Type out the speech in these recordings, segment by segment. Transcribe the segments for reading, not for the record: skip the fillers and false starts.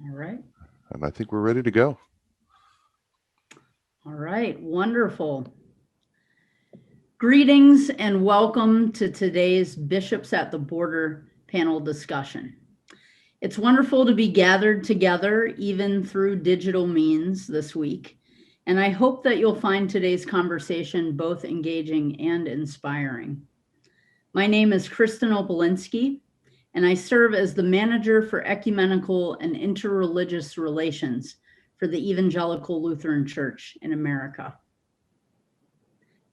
All right. And I think we're ready to go. All right. Wonderful. Greetings and welcome to today's Bishops at the Border panel discussion. It's wonderful to be gathered together, even through digital means this week. And I hope that you'll find today's conversation both engaging and inspiring. My name is Kristen Obolinski, and I serve as the manager for ecumenical and interreligious relations for the Evangelical Lutheran Church in America.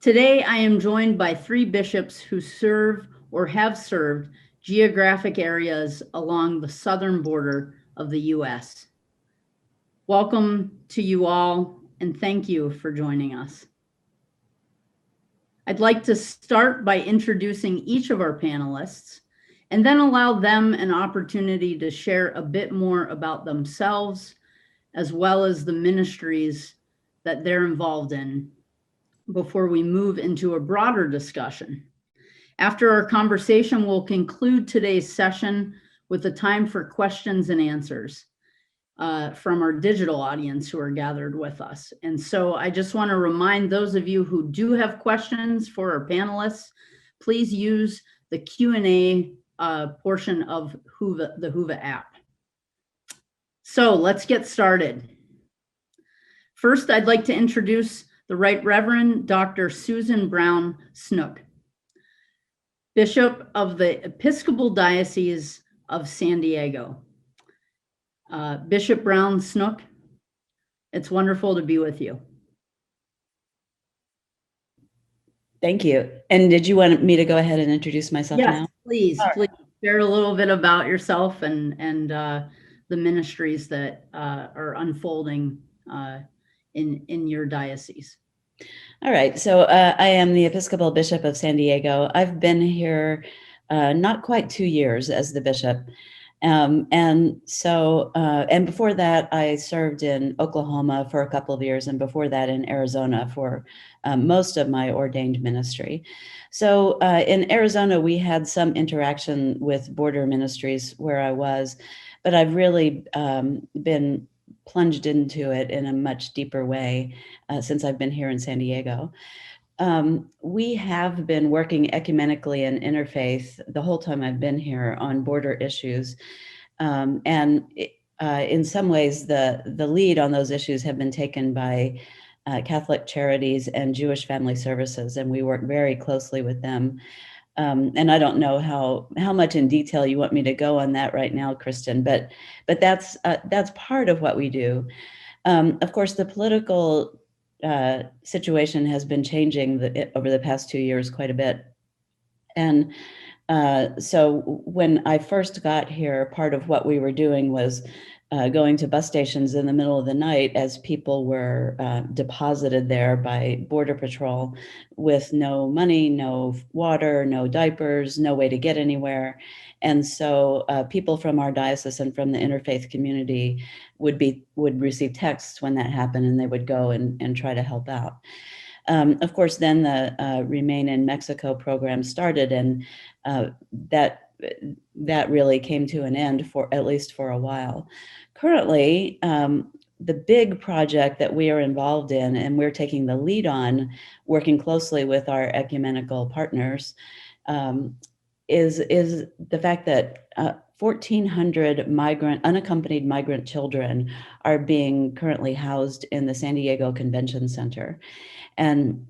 Today, I am joined by three bishops who serve or have served geographic areas along the southern border of the U.S. Welcome to you all, and thank you for joining us. I'd like to start by introducing each of our panelists and then allow them an opportunity to share a bit more about themselves, as well as the ministries that they're involved in, before we move into a broader discussion. After our conversation, we'll conclude today's session with a time for questions and answers from our digital audience who are gathered with us. And so I just want to remind those of you who do have questions for our panelists, please use the Q&A portion of the Whova app. So let's get started. First, I'd like to introduce the Right Reverend Dr. Susan Brown Snook, Bishop of the Episcopal Diocese of San Diego. Bishop Brown Snook, it's wonderful to be with you. Thank you. And did you want me to go ahead and introduce myself now? Yes, please share a little bit about yourself and the ministries that are unfolding in your diocese. All right. So I am the Episcopal Bishop of San Diego. I've been here not quite 2 years as the bishop. And before that, I served in Oklahoma for a couple of years, and before that in Arizona for most of my ordained ministry. So in Arizona, we had some interaction with border ministries where I was, but I've really been plunged into it in a much deeper way since I've been here in San Diego. We have been working ecumenically and interfaith the whole time I've been here on border issues. In some ways, the lead on those issues have been taken by Catholic Charities and Jewish Family Services, and we work very closely with them. And I don't know how much in detail you want me to go on that right now, Kristen, but that's part of what we do. Of course, the political situation has been changing over the past 2 years quite a bit. And so when I first got here, part of what we were doing was going to bus stations in the middle of the night as people were deposited there by Border Patrol with no money, no water, no diapers, no way to get anywhere. And so people from our diocese and from the interfaith community would receive texts when that happened, and they would go and try to help out. Of course, then the Remain in Mexico program started, and that really came to an end at least for a while. Currently, the big project that we are involved in, and we're taking the lead on, working closely with our ecumenical partners, is the fact that 1,400 unaccompanied migrant children are being currently housed in the San Diego Convention Center. And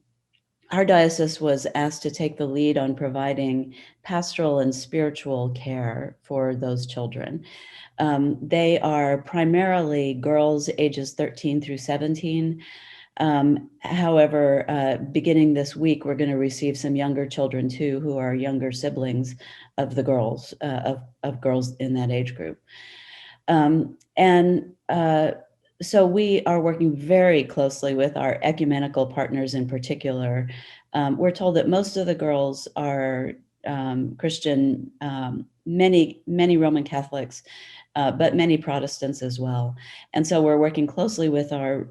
our diocese was asked to take the lead on providing pastoral and spiritual care for those children. They are primarily girls ages 13 through 17. However, beginning this week, we're going to receive some younger children too, who are younger siblings of the girls, of girls in that age group. So we are working very closely with our ecumenical partners in particular. We're told that most of the girls are Christian, many Roman Catholics, but many Protestants as well. And so we're working closely with our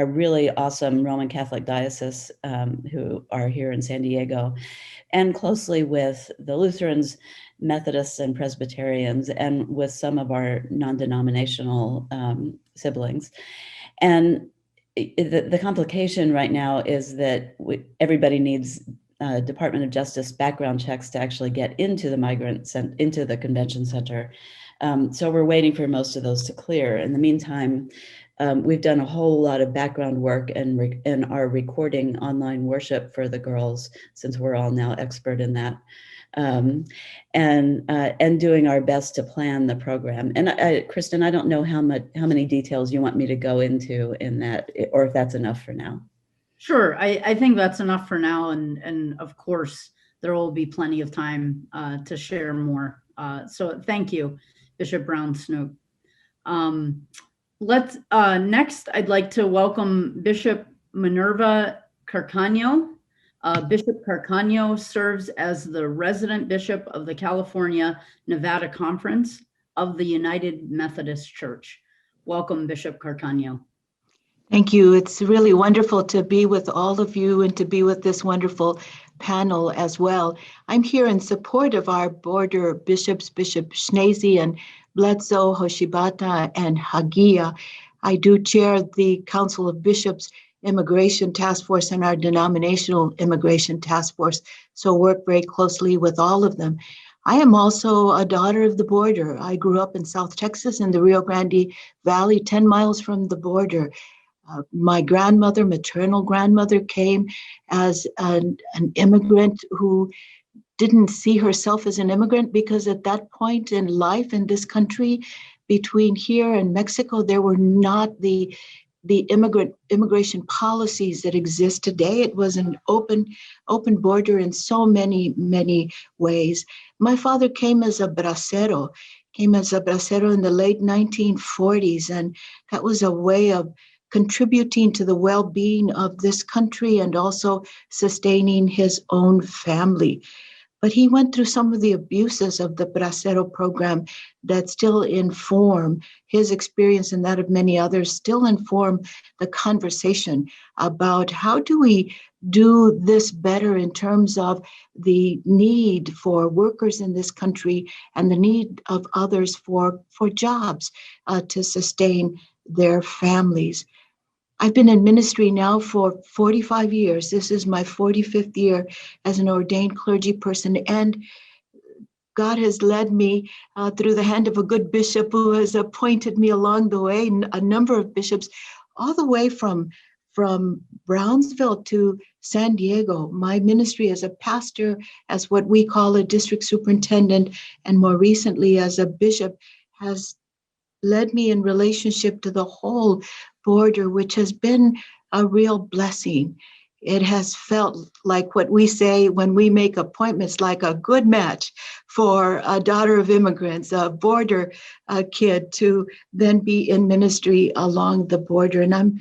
really awesome Roman Catholic diocese who are here in San Diego, and closely with the Lutherans Methodists and Presbyterians, and with some of our non-denominational siblings. And the complication right now is that everybody needs Department of Justice background checks to actually get into into the convention center. So we're waiting for most of those to clear. In the meantime, we've done a whole lot of background work and are recording online worship for the girls, since we're all now expert in that, and doing our best to plan the program. And Kristen, I don't know how many details you want me to go into in that, or if that's enough for now. Sure, I think that's enough for now, and of course there will be plenty of time to share more. So thank you, Bishop Brown-Snook. Next, I'd like to welcome Bishop Minerva Carcaño. Bishop Carcaño serves as the resident bishop of the California-Nevada Conference of the United Methodist Church. Welcome, Bishop Carcaño. Thank you. It's really wonderful to be with all of you and to be with this wonderful panel as well. I'm here in support of our border bishops, Bishop Schnase and Bledsoe, Hoshibata, and Hagia. I do chair the Council of Bishops Immigration Task Force and our denominational immigration task force, so work very closely with all of them. I am also a daughter of the border. I grew up in South Texas in the Rio Grande Valley, 10 miles from the border. My grandmother, maternal grandmother, came as an immigrant who didn't see herself as an immigrant because at that point in life in this country, between here and Mexico, there were not the immigration policies that exist today. It was an open border in so many, many ways. My father came as a bracero in the late 1940s, and that was a way of contributing to the well-being of this country and also sustaining his own family. But he went through some of the abuses of the Bracero program that still inform his experience, and that of many others, still inform the conversation about how do we do this better in terms of the need for workers in this country and the need of others for jobs to sustain their families. I've been in ministry now for 45 years. This is my 45th year as an ordained clergy person, and God has led me through the hand of a good bishop who has appointed me along the way, a number of bishops, all the way from Brownsville to San Diego. My ministry as a pastor, as what we call a district superintendent, and more recently as a bishop, has led me in relationship to the whole border, which has been a real blessing. It has felt like what we say when we make appointments, like a good match for a daughter of immigrants, a border kid, to then be in ministry along the border. And I'm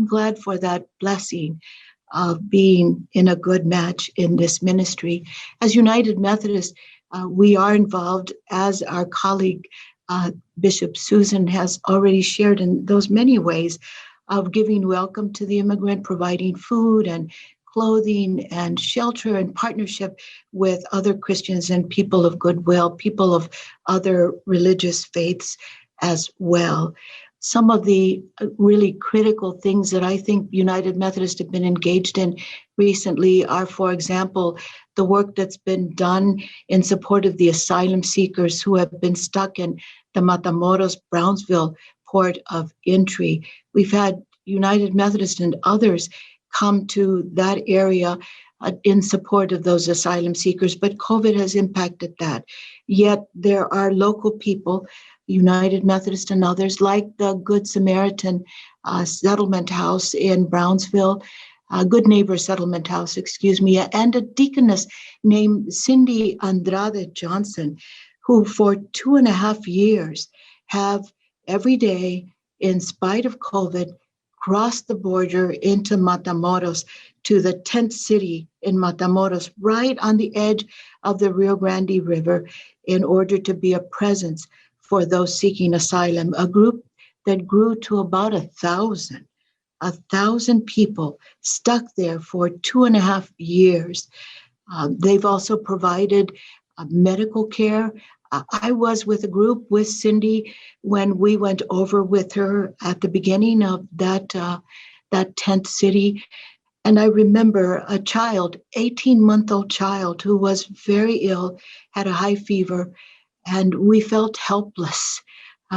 glad for that blessing of being in a good match in this ministry. As United Methodist, we are involved, as our colleague Bishop Susan has already shared, in those many ways of giving welcome to the immigrant, providing food and clothing and shelter and partnership with other Christians and people of goodwill, people of other religious faiths as well. Some of the really critical things that I think United Methodist have been engaged in recently are, for example, the work that's been done in support of the asylum seekers who have been stuck in the Matamoros, Brownsville port of entry. We've had United Methodist and others come to that area in support of those asylum seekers, but COVID has impacted that. Yet there are local people, United Methodist and others, like the Good Samaritan Settlement House in Brownsville, Good Neighbor Settlement House, and a deaconess named Cindy Andrade Johnson, who for 2.5 years have every day, in spite of COVID, crossed the border into Matamoros, to the tent city in Matamoros, right on the edge of the Rio Grande River, in order to be a presence for those seeking asylum, a group that grew to about 1,000 people stuck there for 2.5 years. They've also provided medical care. I was with a group with Cindy when we went over with her at the beginning of that tent city. And I remember a child, 18-month-old child, who was very ill, had a high fever, and we felt helpless.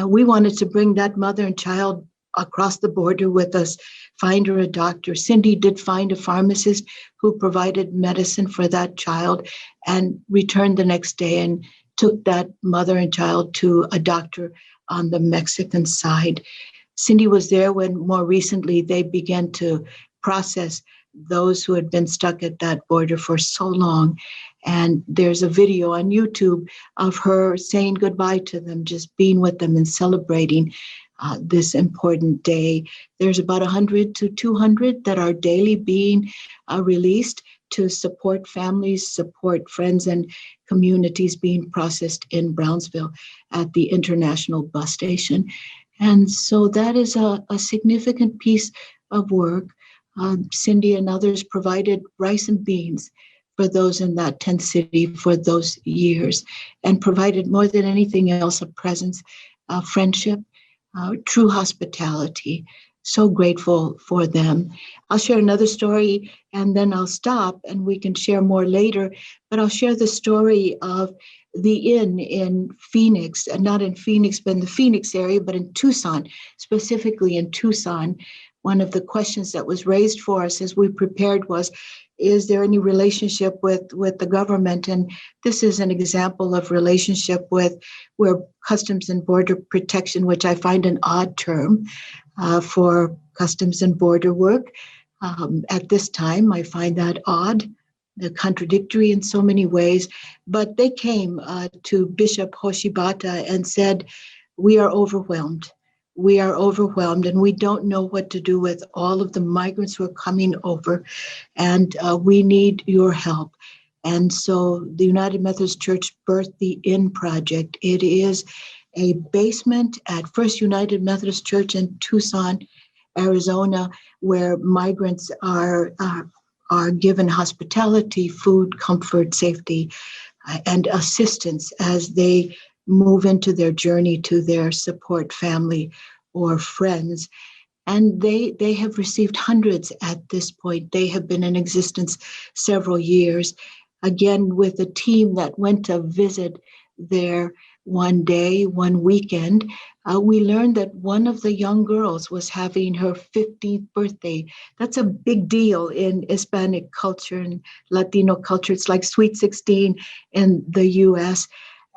We wanted to bring that mother and child across the border with us, find her a doctor. Cindy did find a pharmacist who provided medicine for that child and returned the next day and took that mother and child to a doctor on the Mexican side. Cindy was there when more recently they began to process those who had been stuck at that border for so long. And there's a video on YouTube of her saying goodbye to them, just being with them and celebrating this important day. There's about 100 to 200 that are daily being released to support families, support friends and communities being processed in Brownsville at the International Bus Station. And so that is a significant piece of work. Cindy and others provided rice and beans for those in that tent city for those years, and provided more than anything else a presence, friendship, true hospitality. So grateful for them. I'll share another story and then I'll stop and we can share more later, but I'll share the story of the inn in Phoenix, not in Phoenix, but in the Phoenix area, but in Tucson, specifically in Tucson. One of the questions that was raised for us as we prepared was, is there any relationship with the government? And this is an example of relationship with where Customs and Border Protection, which I find an odd term for Customs and Border work. At this time, I find that odd, contradictory in so many ways. But they came to Bishop Hoshibata and said, we are overwhelmed. We are overwhelmed and we don't know what to do with all of the migrants who are coming over, and we need your help. And so the United Methodist Church birthed the Inn Project. It is a basement at First United Methodist Church in Tucson, Arizona, where migrants are given hospitality, food, comfort, safety, and assistance as they move into their journey to their support family or friends. And they have received hundreds at this point. They have been in existence several years. Again, with a team that went to visit there one day, one weekend, we learned that one of the young girls was having her 15th birthday. That's a big deal in Hispanic culture and Latino culture. It's like Sweet 16 in the US.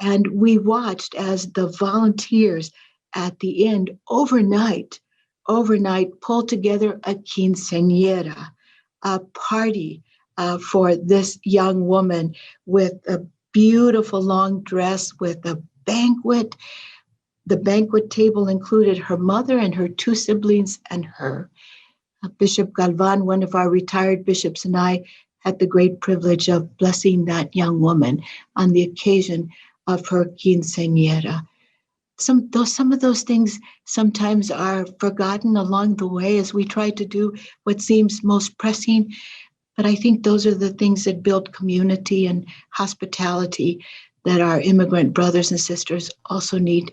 And we watched as the volunteers at the end overnight pulled together a quinceañera, a party for this young woman with a beautiful long dress with a banquet. The banquet table included her mother and her two siblings and her. Bishop Galvan, one of our retired bishops, and I had the great privilege of blessing that young woman on the occasion of her quinceañera. Some of those things sometimes are forgotten along the way as we try to do what seems most pressing. But I think those are the things that build community and hospitality that our immigrant brothers and sisters also need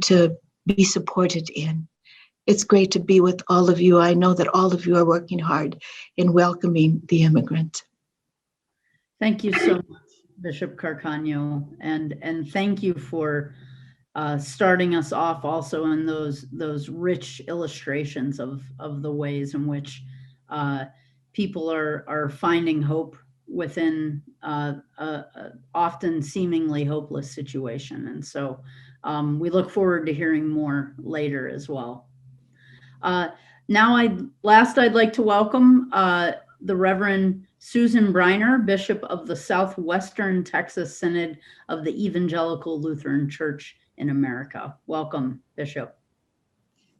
to be supported in. It's great to be with all of you. I know that all of you are working hard in welcoming the immigrant. Thank you so much, Bishop Carcaño, and thank you for starting us off also in those rich illustrations of the ways in which people are finding hope within often seemingly hopeless situation. And so we look forward to hearing more later as well. Now I'd like to welcome the Reverend Susan Briner, Bishop of the Southwestern Texas Synod of the Evangelical Lutheran Church in America. Welcome, Bishop.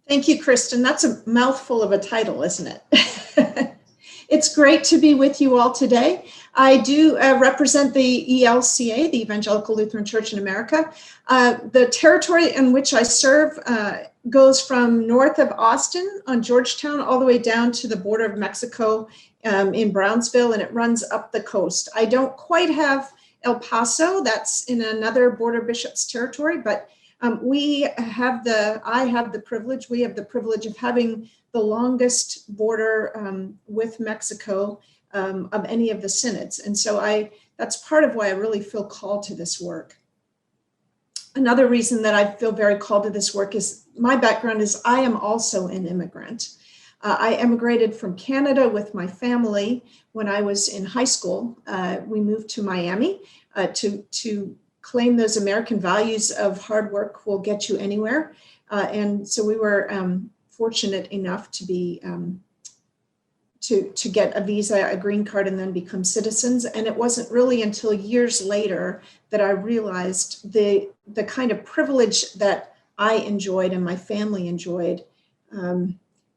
Thank you, Kristen. That's a mouthful of a title, isn't it? It's great to be with you all today. I do represent the ELCA, the Evangelical Lutheran Church in America. The territory in which I serve goes from north of Austin on Georgetown all the way down to the border of Mexico in Brownsville, and it runs up the coast. I don't quite have El Paso. That's in another border bishop's territory, but we have I have the privilege, we have the privilege of having the longest border with Mexico of any of the synods. And so that's part of why I really feel called to this work. Another reason that I feel very called to this work is my background is I am also an immigrant. I emigrated from Canada with my family when I was in high school. We moved to Miami to claim those American values of hard work will get you anywhere. And so we were fortunate enough to be to get a visa, a green card, and then become citizens. And it wasn't really until years later that I realized the kind of privilege that I enjoyed and my family enjoyed,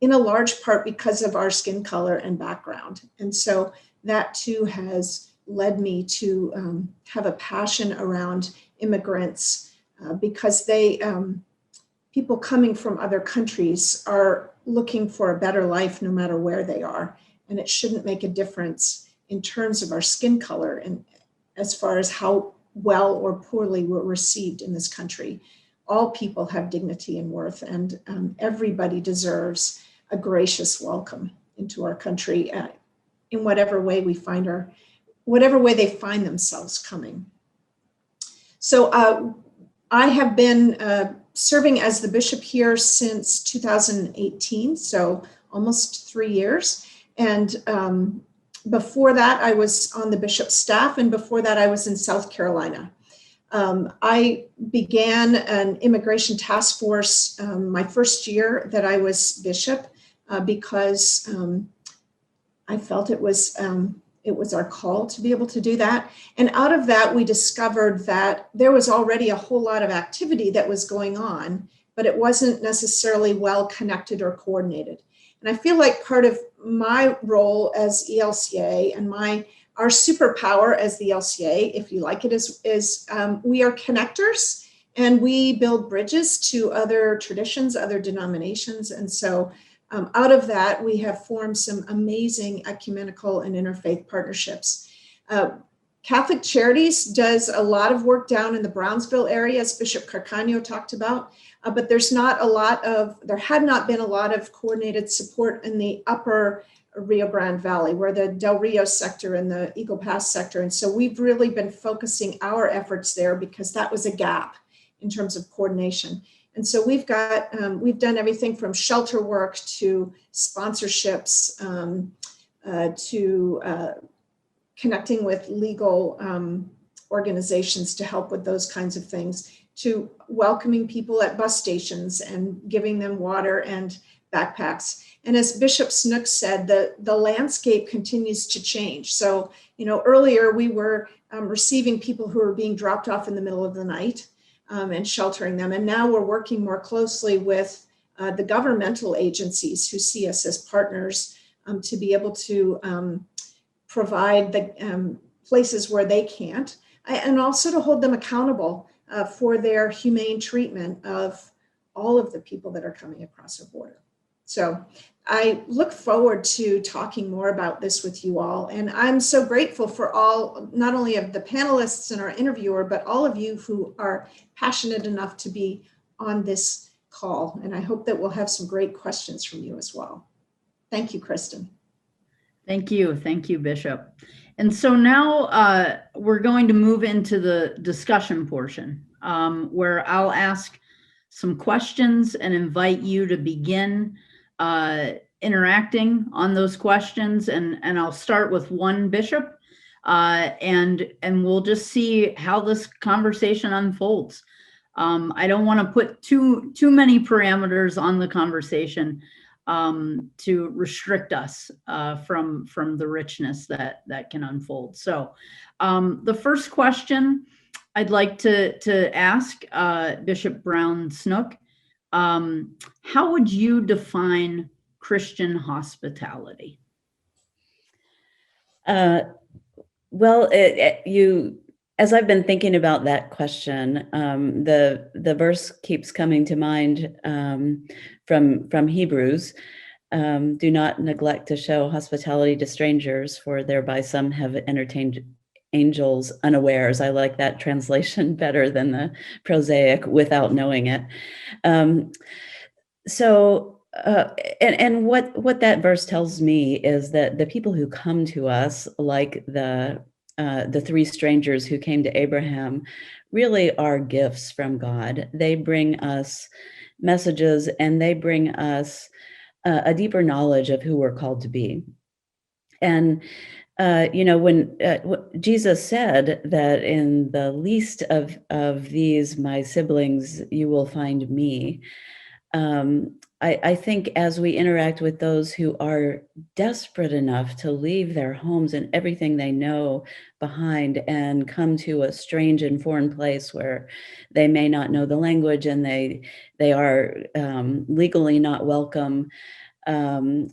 in a large part because of our skin color and background. And so that too has led me to have a passion around immigrants because people coming from other countries are looking for a better life no matter where they are. And it shouldn't make a difference in terms of our skin color and as far as how well or poorly we're received in this country. All people have dignity and worth, and everybody deserves a gracious welcome into our country in whatever way whatever way they find themselves coming. So I have been serving as the bishop here since 2018, so almost 3 years. And before that, I was on the bishop's staff, and before that, I was in South Carolina. I began an immigration task force my first year that I was bishop because I felt it was our call to be able to do that. And out of that, we discovered that there was already a whole lot of activity that was going on, but it wasn't necessarily well connected or coordinated. And I feel like part of my role as ELCA and our superpower as the LCA, if you like it, is we are connectors and we build bridges to other traditions, other denominations. And so out of that, we have formed some amazing ecumenical and interfaith partnerships. Catholic Charities does a lot of work down in the Brownsville area, as Bishop Carcaño talked about, but there had not been a lot of coordinated support in the upper Rio Grande Valley, where the Del Rio sector and the Eagle Pass sector. And so we've really been focusing our efforts there because that was a gap in terms of coordination. And so we've done everything from shelter work to sponsorships to connecting with legal organizations to help with those kinds of things, to welcoming people at bus stations and giving them water and backpacks. And as Bishop Snook said, the landscape continues to change. So, earlier we were receiving people who were being dropped off in the middle of the night and sheltering them. And now we're working more closely with the governmental agencies who see us as partners to be able to provide the places where they can't, and also to hold them accountable for their humane treatment of all of the people that are coming across our border. So I look forward to talking more about this with you all. And I'm so grateful for all, not only of the panelists and our interviewer, but all of you who are passionate enough to be on this call. And I hope that we'll have some great questions from you as well. Thank you, Kristen. Thank you. Thank you, Bishop. And so now we're going to move into the discussion portion where I'll ask some questions and invite you to begin interacting on those questions. And I'll start with one bishop and we'll just see how this conversation unfolds. I don't want to put too many parameters on the conversation to restrict us from the richness that can unfold. So the first question I'd like to ask Bishop Brown Snook, how would you define Christian hospitality? Well, as I've been thinking about that question, the verse keeps coming to mind from Hebrews. Do not neglect to show hospitality to strangers, for thereby some have entertained angels unawares. I like that translation better than the prosaic without knowing it. And what that verse tells me is that the people who come to us, like the three strangers who came to Abraham, really are gifts from God. They bring us messages, and they bring us a deeper knowledge of who we're called to be. And when Jesus said that in the least of these my siblings you will find me, I think as we interact with those who are desperate enough to leave their homes and everything they know behind and come to a strange and foreign place where they may not know the language and they are legally not welcome, that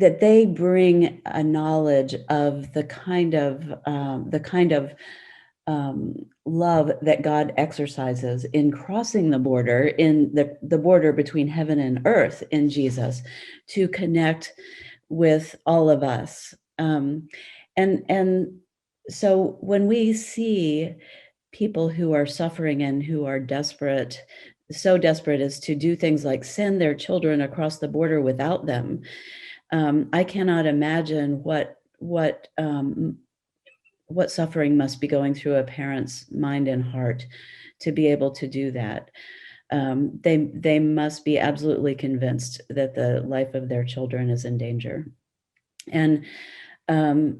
they bring a knowledge of the kind of love that God exercises in crossing the border, in the border between heaven and earth in Jesus, to connect with all of us. And so when we see people who are suffering and who are desperate, so desperate as to do things like send their children across the border without them, I cannot imagine what suffering must be going through a parent's mind and heart to be able to do that. They must be absolutely convinced that the life of their children is in danger. And so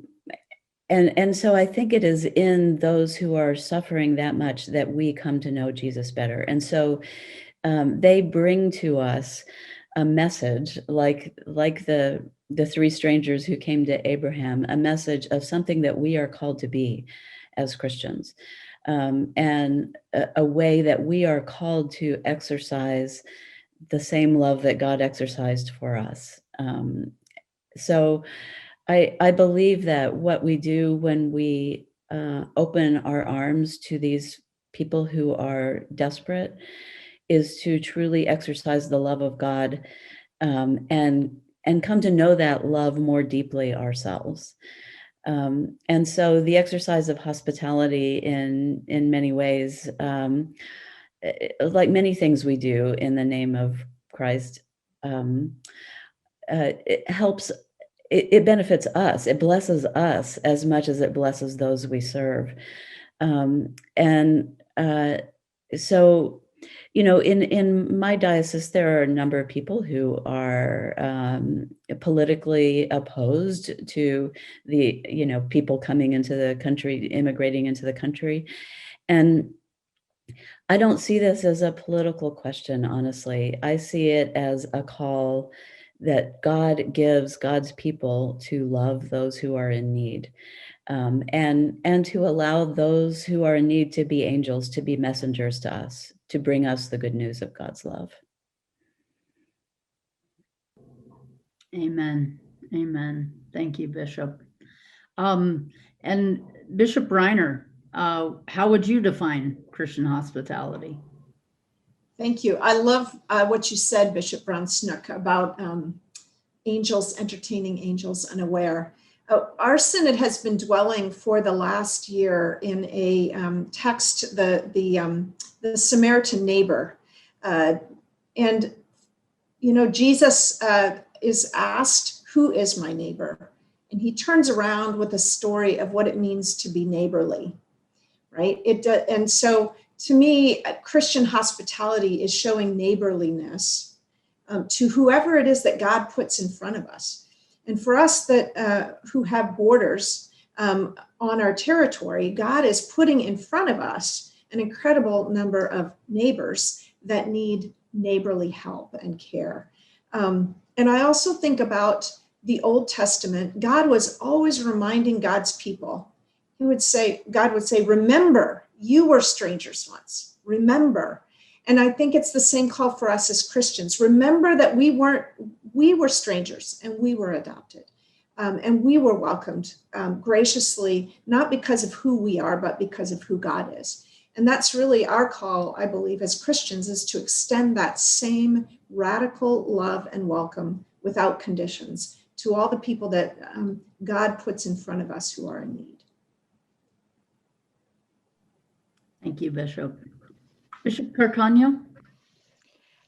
I think it is in those who are suffering that much that we come to know Jesus better. And so they bring to us a message like the three strangers who came to Abraham, a message of something that we are called to be as Christians, and a way that we are called to exercise the same love that God exercised for us. So I believe that what we do when we open our arms to these people who are desperate is to truly exercise the love of God, and come to know that love more deeply ourselves. And so the exercise of hospitality in many ways, like many things we do in the name of Christ, it helps, it benefits us, it blesses us as much as it blesses those we serve. So, in my diocese, there are a number of people who are politically opposed to the, people coming into the country, immigrating into the country. And I don't see this as a political question, honestly. I see it as a call that God gives God's people to love those who are in need. And to allow those who are in need to be angels, to be messengers to us, to bring us the good news of God's love. Amen. Amen. Thank you, Bishop. And Bishop Reiner, how would you define Christian hospitality? Thank you. I love what you said, Bishop Brown-Snook, about angels entertaining angels unaware. Our synod has been dwelling for the last year in a text, the Samaritan neighbor. And, Jesus is asked, who is my neighbor? And he turns around with a story of what it means to be neighborly, right? And so to me, Christian hospitality is showing neighborliness to whoever it is that God puts in front of us. And for us that who have borders on our territory, God is putting in front of us an incredible number of neighbors that need neighborly help and care. And I also think about the Old Testament. God was always reminding God's people. God would say, remember, you were strangers once. Remember. And I think it's the same call for us as Christians. Remember that we were strangers and we were adopted. And we were welcomed graciously, not because of who we are, but because of who God is. And that's really our call, I believe, as Christians, is to extend that same radical love and welcome without conditions to all the people that God puts in front of us who are in need. Thank you, Bishop. Bishop Carcano?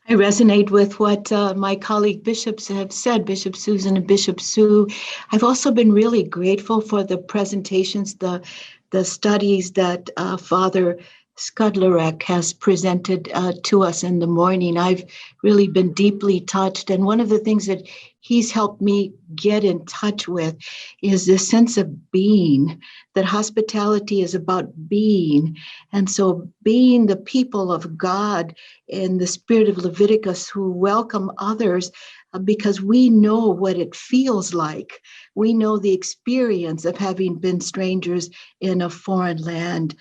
I resonate with what my colleague bishops have said, Bishop Susan and Bishop Sue. I've also been really grateful for the presentations, the studies that Father Skudlarek has presented to us in the morning. I've really been deeply touched. And one of the things that he's helped me get in touch with is this sense of being, that hospitality is about being. And so being the people of God in the spirit of Leviticus who welcome others because we know what it feels like. We know the experience of having been strangers in a foreign land.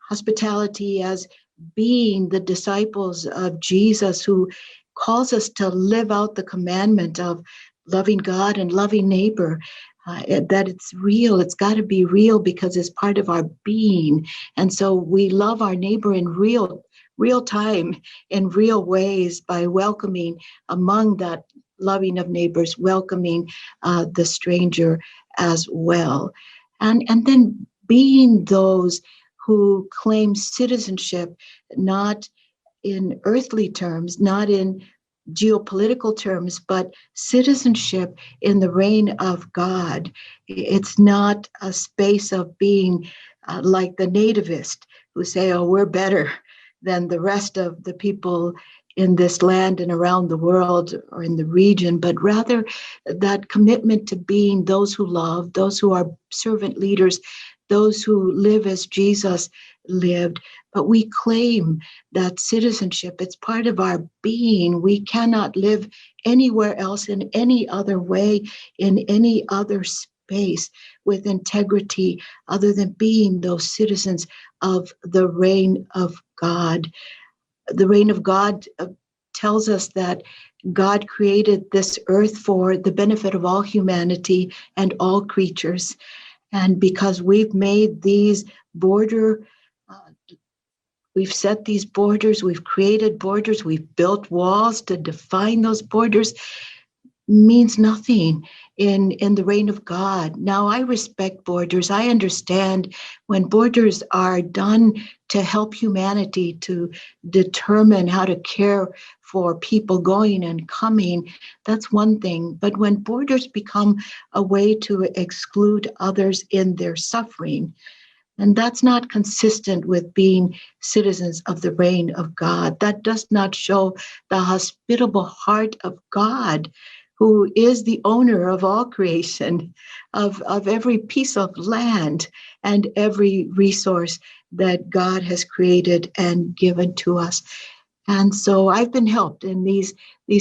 Hospitality as being the disciples of Jesus who calls us to live out the commandment of loving God and loving neighbor, that it's real. It's got to be real because it's part of our being. And so we love our neighbor in real time, in real ways, by welcoming among that loving of neighbors, welcoming the stranger as well. And then being those who claim citizenship, not in earthly terms, not in geopolitical terms, but citizenship in the reign of God. It's not a space of being like the nativist who say, oh, we're better than the rest of the people in this land and around the world or in the region, but rather that commitment to being those who love, those who are servant leaders, those who live as Jesus lived. But we claim that citizenship, it's part of our being. We cannot live anywhere else in any other way, in any other space with integrity other than being those citizens of the reign of God. The reign of God tells us that God created this earth for the benefit of all humanity and all creatures. And because we've made these we've set these borders, we've created borders, we've built walls to define those borders, means nothing in the reign of God. Now, I respect borders. I understand when borders are done to help humanity to determine how to care for people going and coming, that's one thing. But when borders become a way to exclude others in their suffering, and that's not consistent with being citizens of the reign of God. That does not show the hospitable heart of God, who is the owner of all creation, of every piece of land and every resource that God has created and given to us. And so I've been helped in these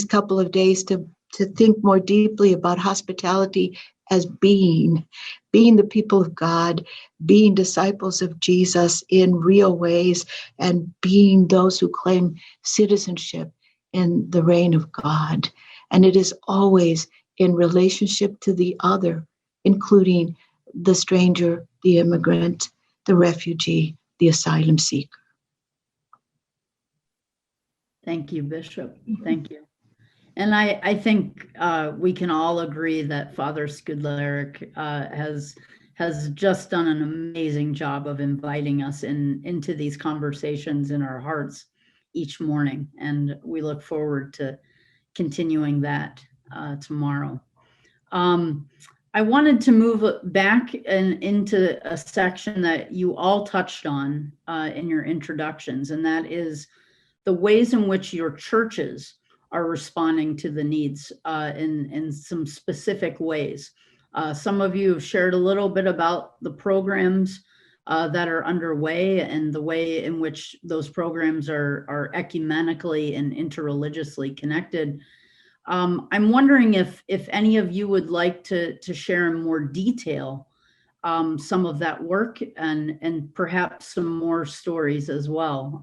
couple of days to think more deeply about hospitality as being the people of God, being disciples of Jesus in real ways, and being those who claim citizenship in the reign of God. And it is always in relationship to the other, including the stranger, the immigrant, the refugee, the asylum seeker. Thank you, Bishop. Thank you. And I think we can all agree that Father Skudlarek has just done an amazing job of inviting us into these conversations in our hearts each morning. And we look forward to continuing that tomorrow. I wanted to move back into a section that you all touched on in your introductions, and that is the ways in which your churches are responding to the needs in some specific ways. Some of you have shared a little bit about the programs that are underway and the way in which those programs are ecumenically and interreligiously connected. I'm wondering if any of you would like to share in more detail some of that work and perhaps some more stories as well.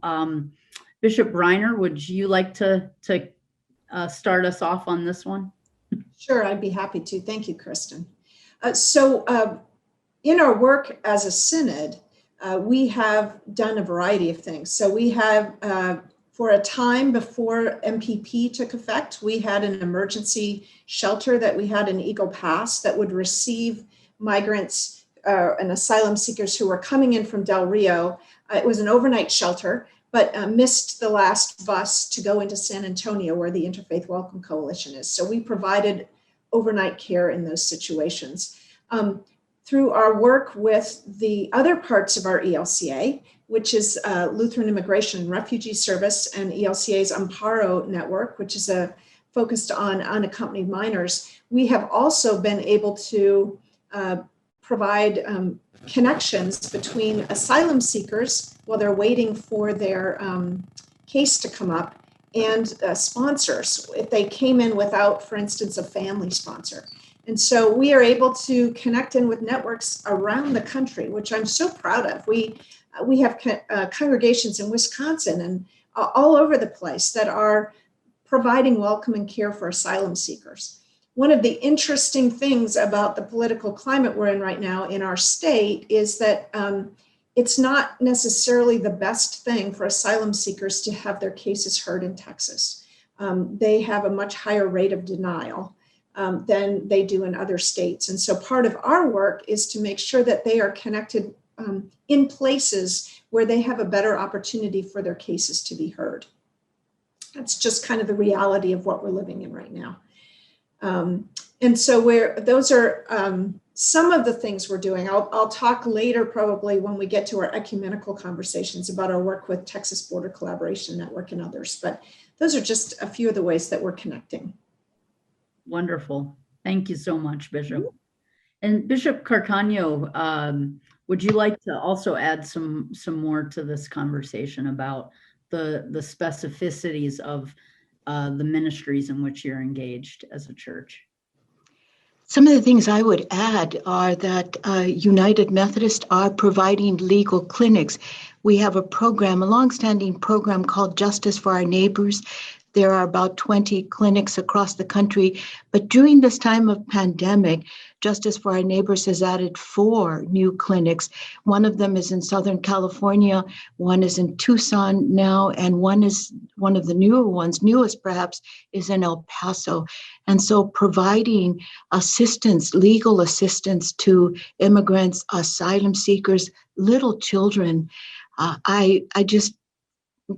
Bishop Reiner, would you like to start us off on this one? Sure, I'd be happy to. Thank you, Kristen. So in our work as a synod, we have done a variety of things. So we have, for a time before MPP took effect, we had an emergency shelter that we had in Eagle Pass that would receive migrants and asylum seekers who were coming in from Del Rio. It was an overnight shelter, but missed the last bus to go into San Antonio, where the Interfaith Welcome Coalition is. So we provided overnight care in those situations. Through our work with the other parts of our ELCA, which is Lutheran Immigration and Refugee Service, and ELCA's Amparo Network, which is focused on unaccompanied minors, we have also been able to provide connections between asylum seekers while they're waiting for their case to come up, and sponsors if they came in without, for instance, a family sponsor. And so we are able to connect in with networks around the country, which I'm so proud of. We have congregations in Wisconsin and all over the place that are providing welcome and care for asylum seekers. One of the interesting things about the political climate we're in right now in our state is that it's not necessarily the best thing for asylum seekers to have their cases heard in Texas. They have a much higher rate of denial than they do in other states. And so part of our work is to make sure that they are connected in places where they have a better opportunity for their cases to be heard. That's just kind of the reality of what we're living in right now. And so those are some of the things we're doing. I'll talk later, probably when we get to our ecumenical conversations, about our work with Texas Border Collaboration Network and others. But those are just a few of the ways that we're connecting. Wonderful. Thank you so much, Bishop. And Bishop Carcaño, would you like to also add some more to this conversation about the specificities of the ministries in which you're engaged as a church? Some of the things I would add are that United Methodist are providing legal clinics. We have a program, a longstanding program called Justice for Our Neighbors. There are about 20 clinics across the country, but during this time of pandemic, Justice for Our Neighbors has added 4 new clinics. One of them is in Southern California, one is in Tucson now, and one of the newer ones, newest perhaps, is in El Paso. And so providing assistance, legal assistance to immigrants, asylum seekers, little children. I just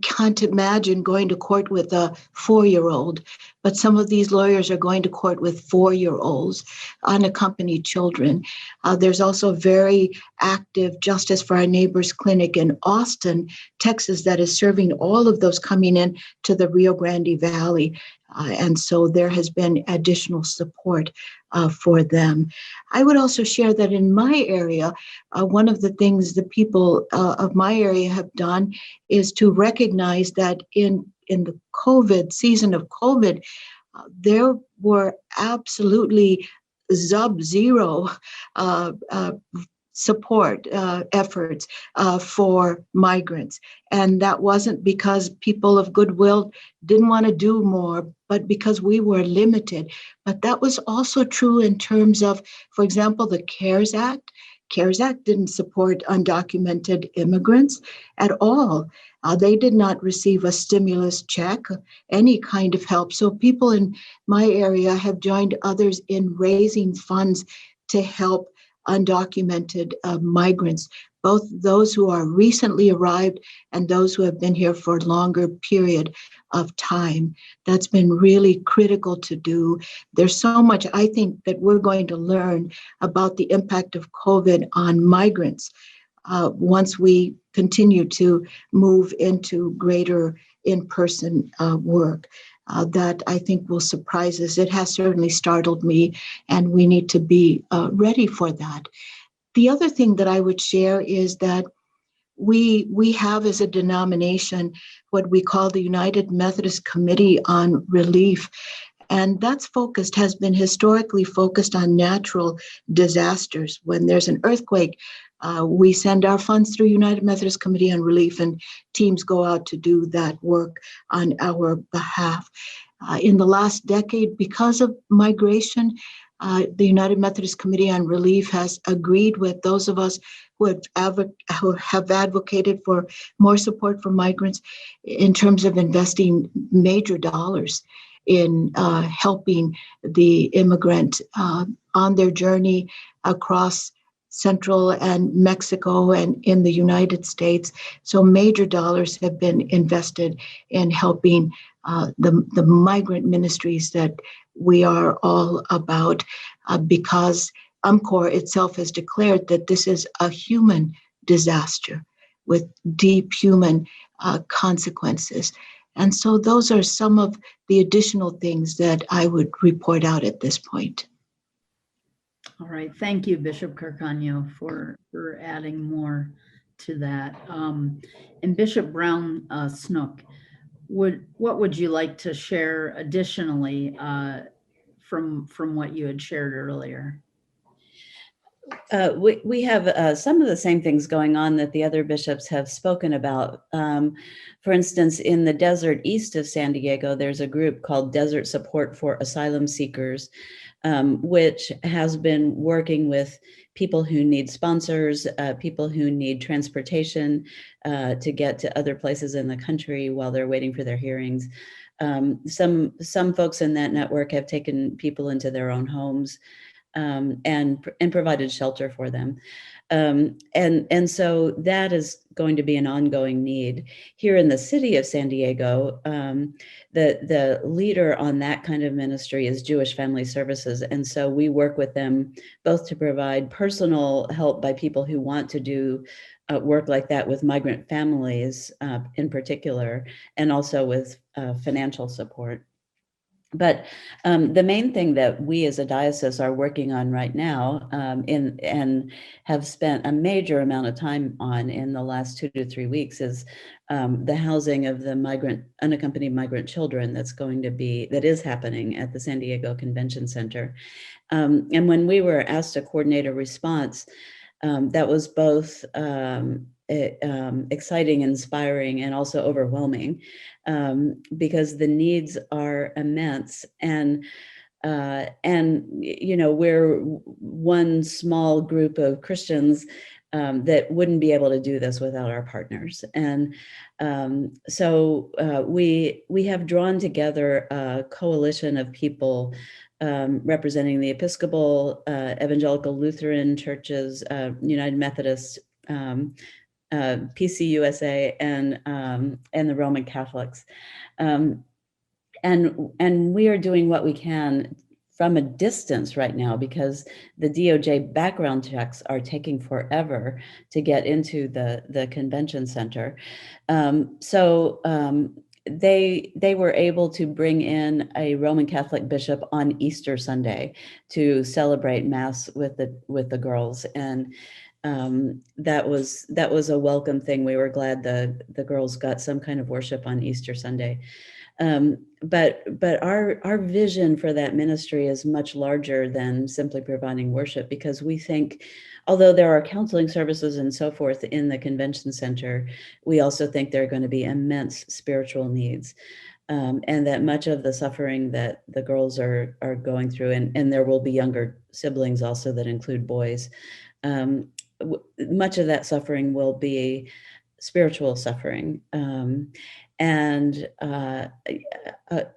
can't imagine going to court with a 4-year-old, but some of these lawyers are going to court with 4-year-olds, unaccompanied children. There's also a very active Justice for Our Neighbors clinic in Austin, Texas, that is serving all of those coming in to the Rio Grande Valley. And so there has been additional support for them. I would also share that in my area, one of the things the people of my area have done is to recognize that in the COVID season of COVID, there were absolutely sub-zero support efforts for migrants. And that wasn't because people of goodwill didn't want to do more, but because we were limited. But that was also true in terms of, for example, the CARES Act. CARES Act didn't support undocumented immigrants at all. They did not receive a stimulus check, any kind of help. So people in my area have joined others in raising funds to help undocumented migrants, both those who are recently arrived and those who have been here for a longer period of time. That's been really critical to do. There's so much, I think, that we're going to learn about the impact of COVID on migrants once we continue to move into greater in-person work. That I think will surprise us. It has certainly startled me, and we need to be ready for that. The other thing that I would share is that we have as a denomination what we call the United Methodist Committee on Relief. And that's has been historically focused on natural disasters. When there's an earthquake, we send our funds through United Methodist Committee on Relief, and teams go out to do that work on our behalf. In the last decade, because of migration, the United Methodist Committee on Relief has agreed with those of us who have advocated for more support for migrants in terms of investing major dollars in helping the immigrant on their journey across Central and Mexico and in the United States. So major dollars have been invested in helping the migrant ministries that we are all about, because UMCOR itself has declared that this is a human disaster with deep human consequences. And so those are some of the additional things that I would report out at this point. All right, thank you, Bishop Carcano, for adding more to that. And Bishop Brown Snook, what would you like to share additionally from what you had shared earlier? We have some of the same things going on that the other bishops have spoken about. For instance, in the desert east of San Diego, there's a group called Desert Support for Asylum Seekers, which has been working with people who need sponsors, people who need transportation to get to other places in the country while they're waiting for their hearings. Some folks in that network have taken people into their own homes and provided shelter for them. And so that is going to be an ongoing need. Here in the city of San Diego, the leader on that kind of ministry is Jewish Family Services. And so we work with them both to provide personal help by people who want to do work like that with migrant families in particular, and also with financial support. But the main thing that we as a diocese are working on right now and have spent a major amount of time on in the last 2 to 3 weeks is the housing of the unaccompanied migrant children that is happening at the San Diego Convention Center. And when we were asked to coordinate a response, that was both exciting, inspiring, and also overwhelming, because the needs are immense, and we're one small group of Christians that wouldn't be able to do this without our partners. And so we have drawn together a coalition of people representing the Episcopal, Evangelical Lutheran churches, United Methodist, PCUSA, and the Roman Catholics, and we are doing what we can from a distance right now, because the DOJ background checks are taking forever to get into the convention center. So they were able to bring in a Roman Catholic bishop on Easter Sunday to celebrate Mass with the girls, and that was a welcome thing. We were glad the girls got some kind of worship on Easter Sunday. But our vision for that ministry is much larger than simply providing worship, because we think, although there are counseling services and so forth in the convention center, we also think there are going to be immense spiritual needs, and that much of the suffering that the girls are going through, and there will be younger siblings also that include boys, much of that suffering will be spiritual suffering, and a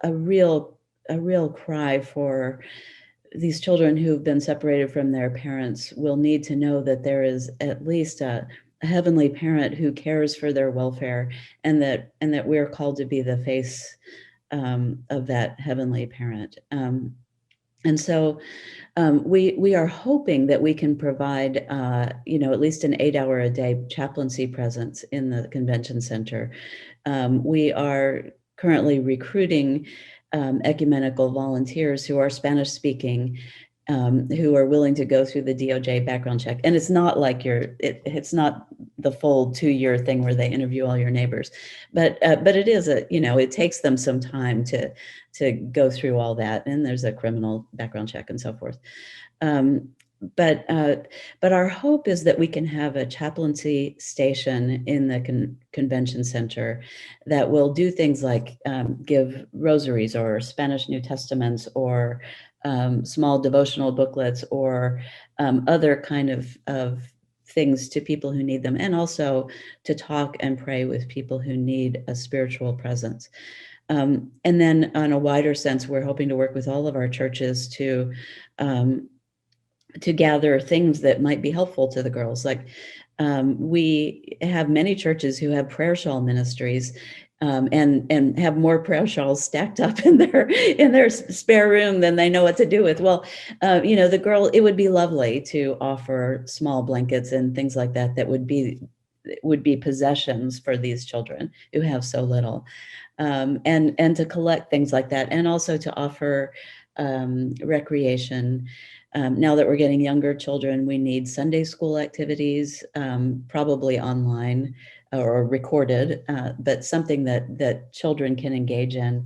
real cry for these children who've been separated from their parents will need to know that there is at least a heavenly parent who cares for their welfare, and that we're called to be the face of that heavenly parent. And so we are hoping that we can provide, at least an 8-hour-a-day chaplaincy presence in the convention center. We are currently recruiting ecumenical volunteers who are Spanish speaking, who are willing to go through the DOJ background check. And it's not like it's not the full 2-year thing where they interview all your neighbors, but it is it takes them some time to go through all that. And there's a criminal background check and so forth. But our hope is that we can have a chaplaincy station in the convention center that will do things like give rosaries or Spanish New Testaments or small devotional booklets or other kind of things to people who need them, and also to talk and pray with people who need a spiritual presence. And then on a wider sense, we're hoping to work with all of our churches to gather things that might be helpful to the girls. Like we have many churches who have prayer shawl ministries, and have more prayer shawls stacked up in their spare room than they know what to do with. Well, it would be lovely to offer small blankets and things like that would be possessions for these children who have so little, and to collect things like that, and also to offer recreation. Now that we're getting younger children, we need Sunday school activities, probably online or recorded, but something that children can engage in,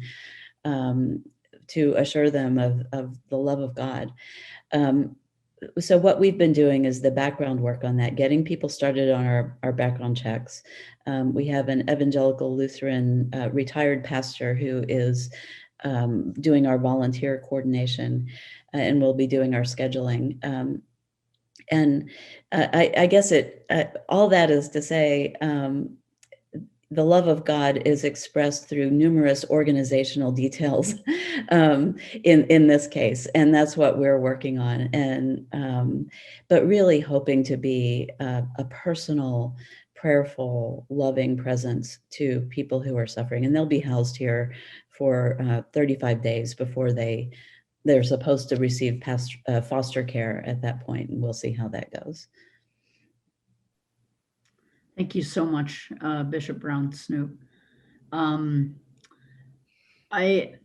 to assure them of the love of God. So what we've been doing is the background work on that, getting people started on our background checks. We have an evangelical Lutheran retired pastor who is doing our volunteer coordination, and we'll be doing our scheduling. And I guess all that is to say, the love of God is expressed through numerous organizational details in this case, and that's what we're working on. And but really hoping to be a personal, prayerful, loving presence to people who are suffering, and they'll be housed here for 35 days before they're supposed to receive foster care at that point, and we'll see how that goes. Thank you so much, Bishop Brown Snoop.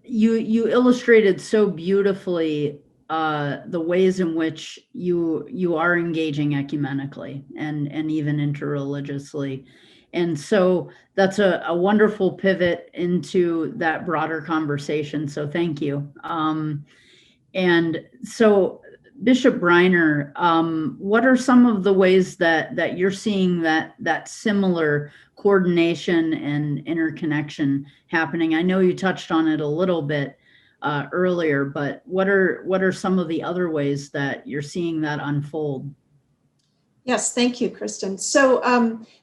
You illustrated so beautifully the ways in which you are engaging ecumenically and even interreligiously. And so that's a wonderful pivot into that broader conversation. So thank you. And so Bishop Briner, what are some of the ways that you're seeing that similar coordination and interconnection happening? I know you touched on it a little bit earlier, but what are some of the other ways that you're seeing that unfold? Yes, thank you, Kristen. So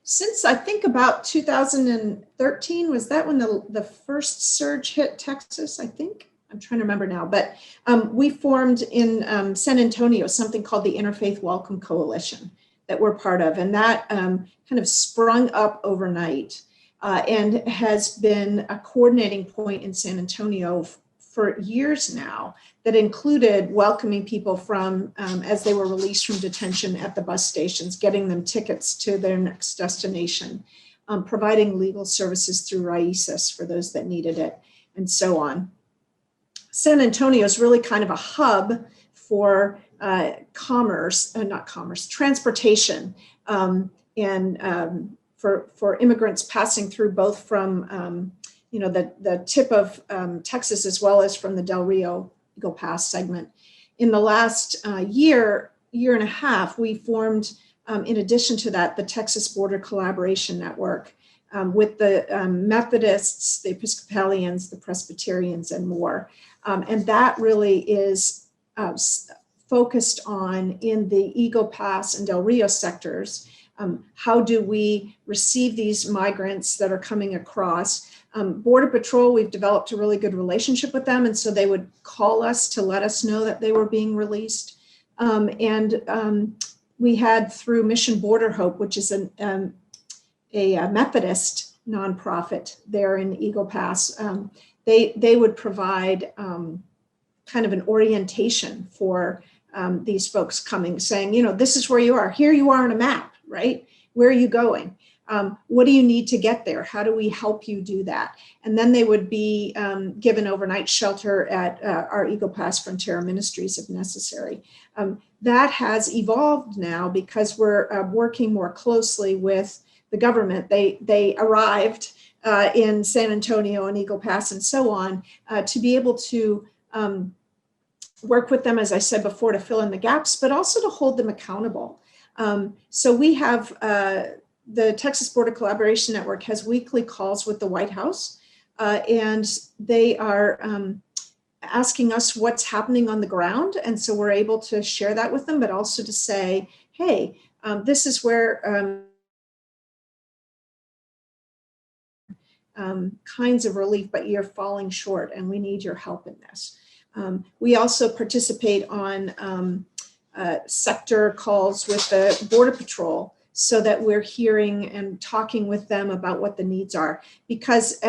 since I think about 2013, was that when the first surge hit Texas, I think? I'm trying to remember now, but we formed in San Antonio something called the Interfaith Welcome Coalition that we're part of. And that kind of sprung up overnight and has been a coordinating point in San Antonio for years now, that included welcoming people from, as they were released from detention at the bus stations, getting them tickets to their next destination, providing legal services through RAICES for those that needed it, and so on. San Antonio is really kind of a hub for transportation, and for immigrants passing through both from the tip of Texas, as well as from the Del Rio Eagle Pass segment. In the last year and a half, we formed, in addition to that, the Texas Border Collaboration Network with the Methodists, the Episcopalians, the Presbyterians, and more. And that really is focused on, in the Eagle Pass and Del Rio sectors, how do we receive these migrants that are coming across? Border Patrol, we've developed a really good relationship with them, and so they would call us to let us know that they were being released. We had, through Mission Border Hope, which is a Methodist nonprofit there in Eagle Pass, they would provide kind of an orientation for these folks coming, saying, this is where you are. Here you are on a map, right? Where are you going? What do you need to get there? How do we help you do that? And then they would be given overnight shelter at our Eagle Pass Frontera Ministries if necessary. That has evolved now because we're working more closely with the government. They arrived in San Antonio and Eagle Pass and so on to be able to work with them, as I said before, to fill in the gaps, but also to hold them accountable. So we have the Texas Border Collaboration Network has weekly calls with the White House, and they are asking us what's happening on the ground. And so we're able to share that with them, but also to say, hey, this is where kinds of relief, but you're falling short and we need your help in this. We also participate on sector calls with the Border Patrol so that we're hearing and talking with them about what the needs are, because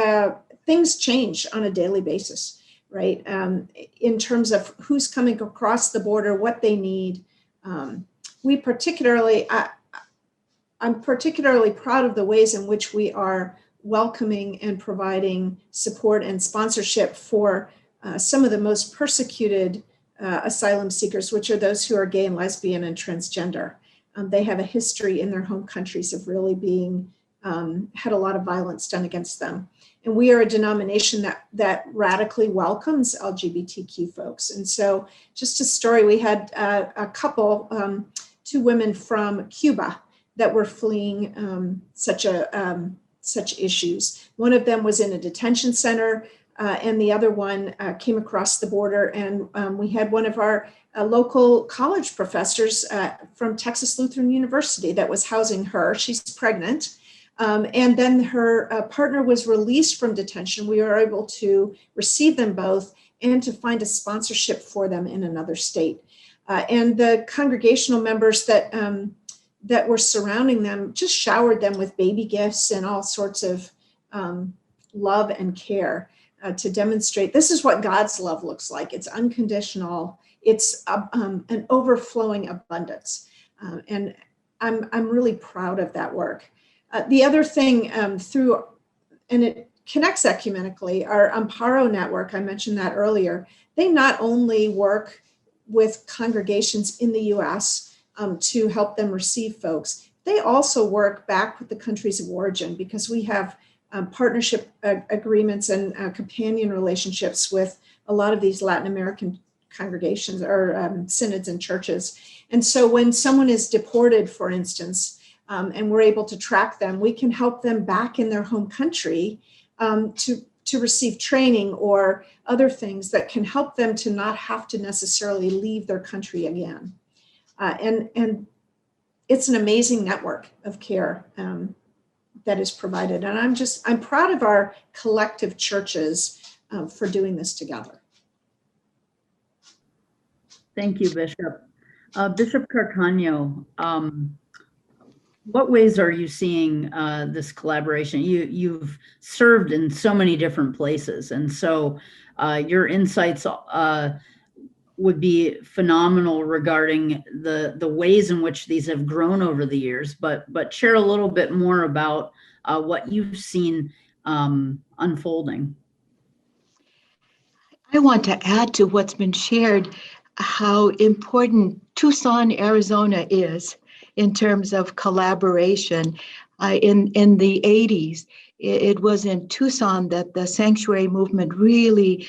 things change on a daily basis, right? In terms of who's coming across the border, what they need. We particularly, I'm particularly proud of the ways in which we are welcoming and providing support and sponsorship for some of the most persecuted asylum seekers, which are those who are gay and lesbian and transgender. They have a history in their home countries of really being, had a lot of violence done against them. And we are a denomination that radically welcomes LGBTQ folks. And so just a story, we had a couple, two women from Cuba that were fleeing such issues. One of them was in a detention center, and the other one came across the border. And we had one of our local college professors from Texas Lutheran University that was housing her. She's pregnant. And then her partner was released from detention. We were able to receive them both and to find a sponsorship for them in another state. And the congregational members that were surrounding them just showered them with baby gifts and all sorts of love and care to demonstrate this is what God's love looks like. It's unconditional. It's an overflowing abundance. And I'm really proud of that work. The other thing and it connects ecumenically, our Amparo network, I mentioned that earlier, they not only work with congregations in the US to help them receive folks, they also work back with the countries of origin, because we have partnership agreements and companion relationships with a lot of these Latin American congregations or synods and churches. And so when someone is deported, for instance, and we're able to track them, we can help them back in their home country to receive training or other things that can help them to not have to necessarily leave their country again. And it's an amazing network of care that is provided. And I'm proud of our collective churches for doing this together. Thank you, Bishop. Bishop Carcaño, what ways are you seeing this collaboration? You've served in so many different places, and so your insights would be phenomenal regarding the ways in which these have grown over the years. But share a little bit more about what you've seen unfolding. I want to add to what's been shared how important Tucson, Arizona is in terms of collaboration. In the 80s, it was in Tucson that the sanctuary movement really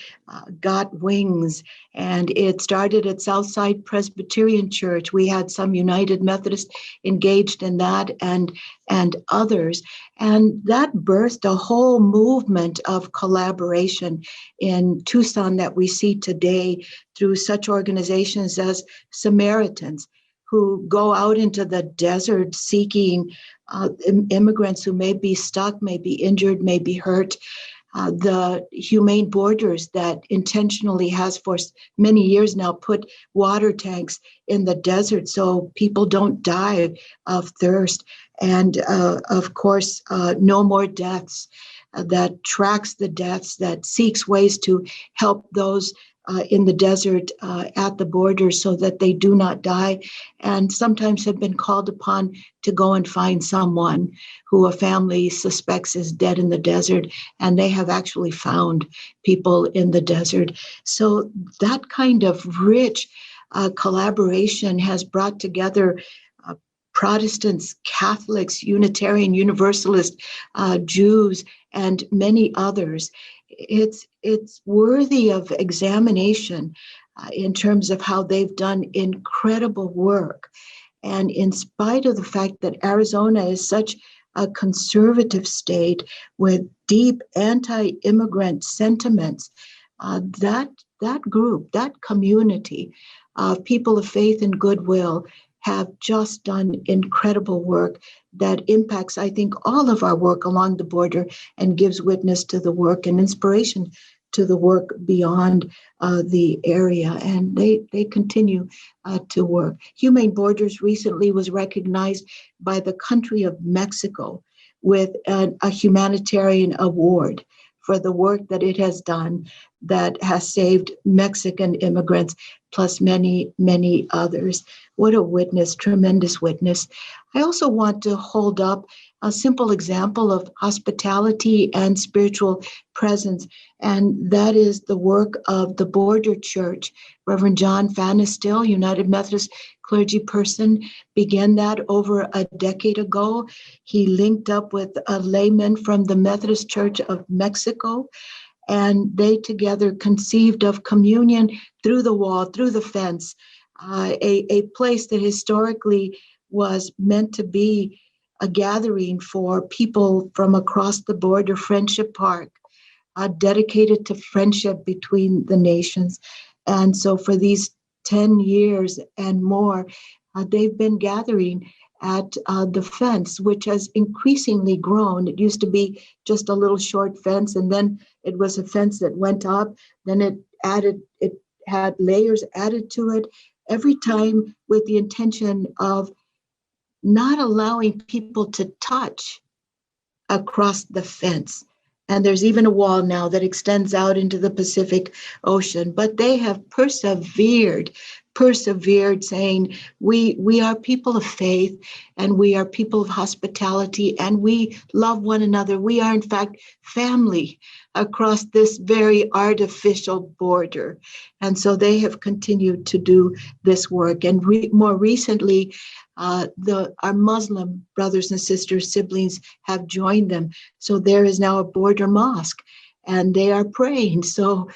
got wings, and it started at Southside Presbyterian Church. We had some United Methodists engaged in that and others, and that birthed a whole movement of collaboration in Tucson that we see today through such organizations as Samaritans, who go out into the desert seeking immigrants who may be stuck, may be injured, may be hurt. The Humane Borders that intentionally has for many years now put water tanks in the desert so people don't die of thirst. And of course, No More Deaths, that tracks the deaths, that seeks ways to help those in the desert at the border so that they do not die, and sometimes have been called upon to go and find someone who a family suspects is dead in the desert, and they have actually found people in the desert. So that kind of rich collaboration has brought together Protestants, Catholics, Unitarian, Universalist, Jews, and many others. It's worthy of examination in terms of how they've done incredible work. And in spite of the fact that Arizona is such a conservative state with deep anti-immigrant sentiments, that group, that community of people of faith and goodwill have just done incredible work that impacts, I think, all of our work along the border and gives witness to the work and inspiration to the work beyond the area. And they continue to work. Humane Borders recently was recognized by the country of Mexico with a humanitarian award for the work that it has done that has saved Mexican immigrants, plus many, many others. What a witness, tremendous witness. I also want to hold up a simple example of hospitality and spiritual presence, and that is the work of the Border Church. Reverend John Fanistill, United Methodist clergy person, began that over a decade ago. He linked up with a layman from the Methodist Church of Mexico, and they together conceived of communion through the wall, through the fence, a place that historically was meant to be a gathering for people from across the border, Friendship Park, dedicated to friendship between the nations. And so for these 10 years and more, they've been gathering at the fence, which has increasingly grown. It used to be just a little short fence, and then it was a fence that went up. Then it had layers added to it, every time with the intention of not allowing people to touch across the fence. And there's even a wall now that extends out into the Pacific Ocean. But they have persevered saying, we are people of faith, and we are people of hospitality, and we love one another. We are, in fact, family across this very artificial border. And so they have continued to do this work. And more recently, our Muslim brothers and sisters, siblings, have joined them. So there is now a border mosque, and they are praying. So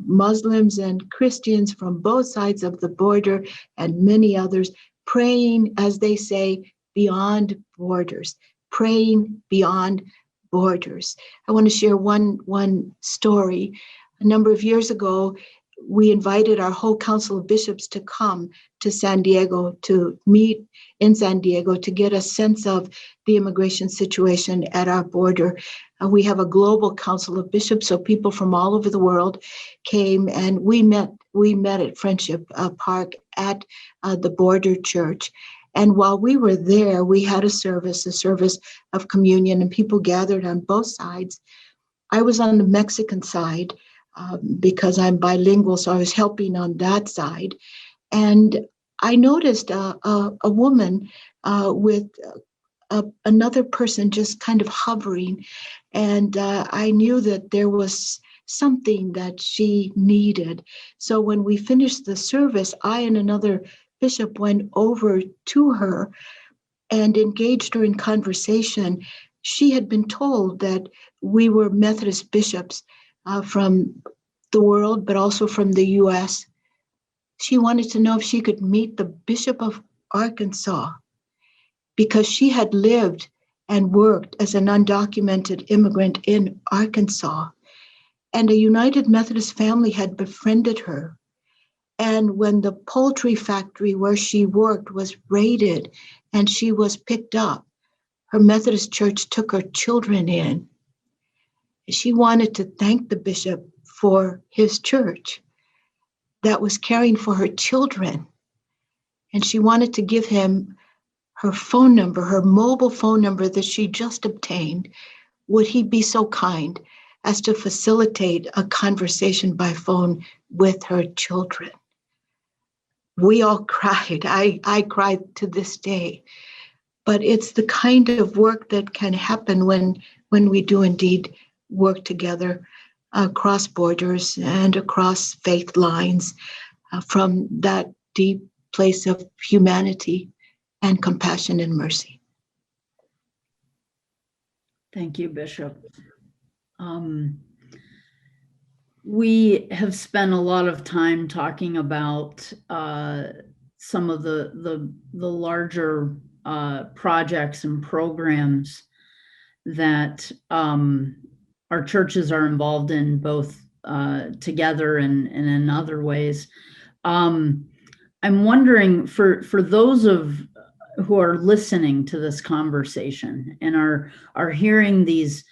Muslims and Christians from both sides of the border and many others praying, as they say, beyond borders, praying beyond borders. I want to share one story. A number of years ago, we invited our whole Council of Bishops to come to San Diego, to meet in San Diego, to get a sense of the immigration situation at our border. We have a global Council of Bishops, so people from all over the world came, and we met at Friendship Park at the Border Church. And while we were there, we had a service of communion, and people gathered on both sides. I was on the Mexican side, because I'm bilingual, so I was helping on that side. And I noticed a woman with another person just kind of hovering. And I knew that there was something that she needed. So when we finished the service, I and another bishop went over to her and engaged her in conversation. She had been told that we were Methodist bishops from the world, but also from the U.S. She wanted to know if she could meet the Bishop of Arkansas, because she had lived and worked as an undocumented immigrant in Arkansas. And a United Methodist family had befriended her. And when the poultry factory where she worked was raided and she was picked up, her Methodist church took her children in. She wanted to thank the bishop for his church that was caring for her children. And she wanted to give him her phone number, her mobile phone number that she just obtained. Would he be so kind as to facilitate a conversation by phone with her children? We all cried. I cried to this day. But it's the kind of work that can happen when we do indeed work together across borders and across faith lines, from that deep place of humanity and compassion and mercy. Thank you, Bishop. We have spent a lot of time talking about some of the larger projects and programs that our churches are involved in, both together and in other ways. I'm wondering for those who are listening to this conversation and are hearing these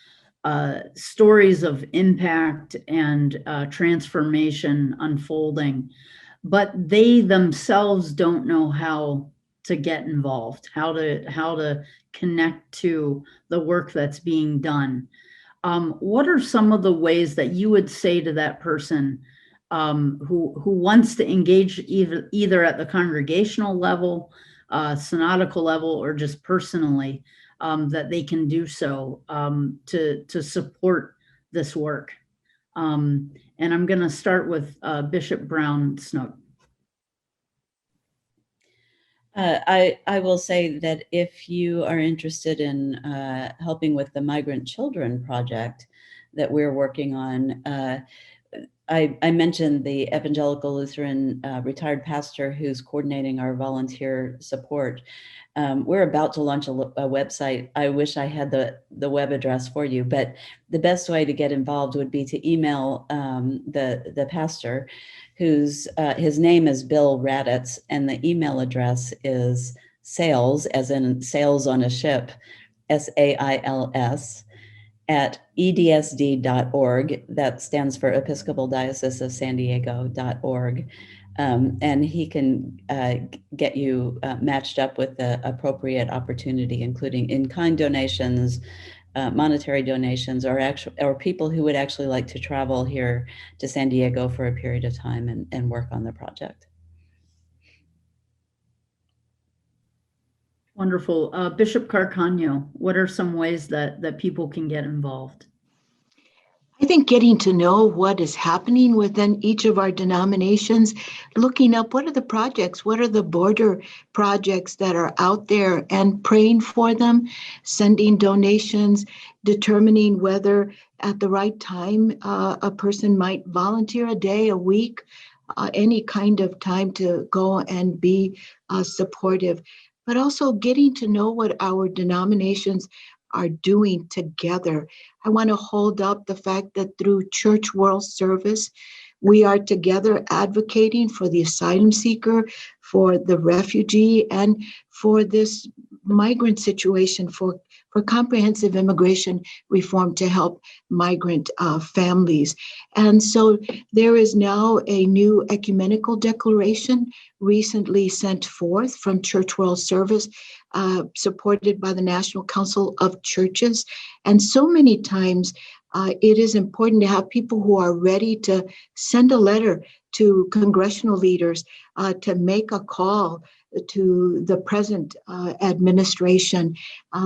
stories of impact and transformation unfolding, but they themselves don't know how to get involved, how to connect to the work that's being done. What are some of the ways that you would say to that person who wants to engage either at the congregational level, synodical level, or just personally, that they can do so to support this work? And I'm going to start with Bishop Brown Snook. I will say that if you are interested in helping with the Migrant Children Project that we're working on, I mentioned the Evangelical Lutheran retired pastor who's coordinating our volunteer support. We're about to launch a website. I wish I had the web address for you, but the best way to get involved would be to email the pastor, whose his name is Bill Raditz, and the email address is sales, as in sales on a ship, SAILS, at edsd.org. That stands for Episcopal Diocese of San Diego.org. And he can get you matched up with the appropriate opportunity, including in-kind donations, monetary donations, or people who would actually like to travel here to San Diego for a period of time and work on the project. Wonderful. Bishop Carcano, what are some ways that people can get involved? I think getting to know what is happening within each of our denominations, looking up what are the projects, what are the border projects that are out there, and praying for them, sending donations, determining whether at the right time a person might volunteer a day, a week, any kind of time to go and be supportive, but also getting to know what our denominations are doing together. I want to hold up the fact that through Church World Service, we are together advocating for the asylum seeker, for the refugee, and for this migrant situation, for comprehensive immigration reform to help migrant families. And so there is now a new ecumenical declaration recently sent forth from Church World Service, supported by the National Council of Churches. And so many times it is important to have people who are ready to send a letter to congressional leaders, to make a call to the present administration.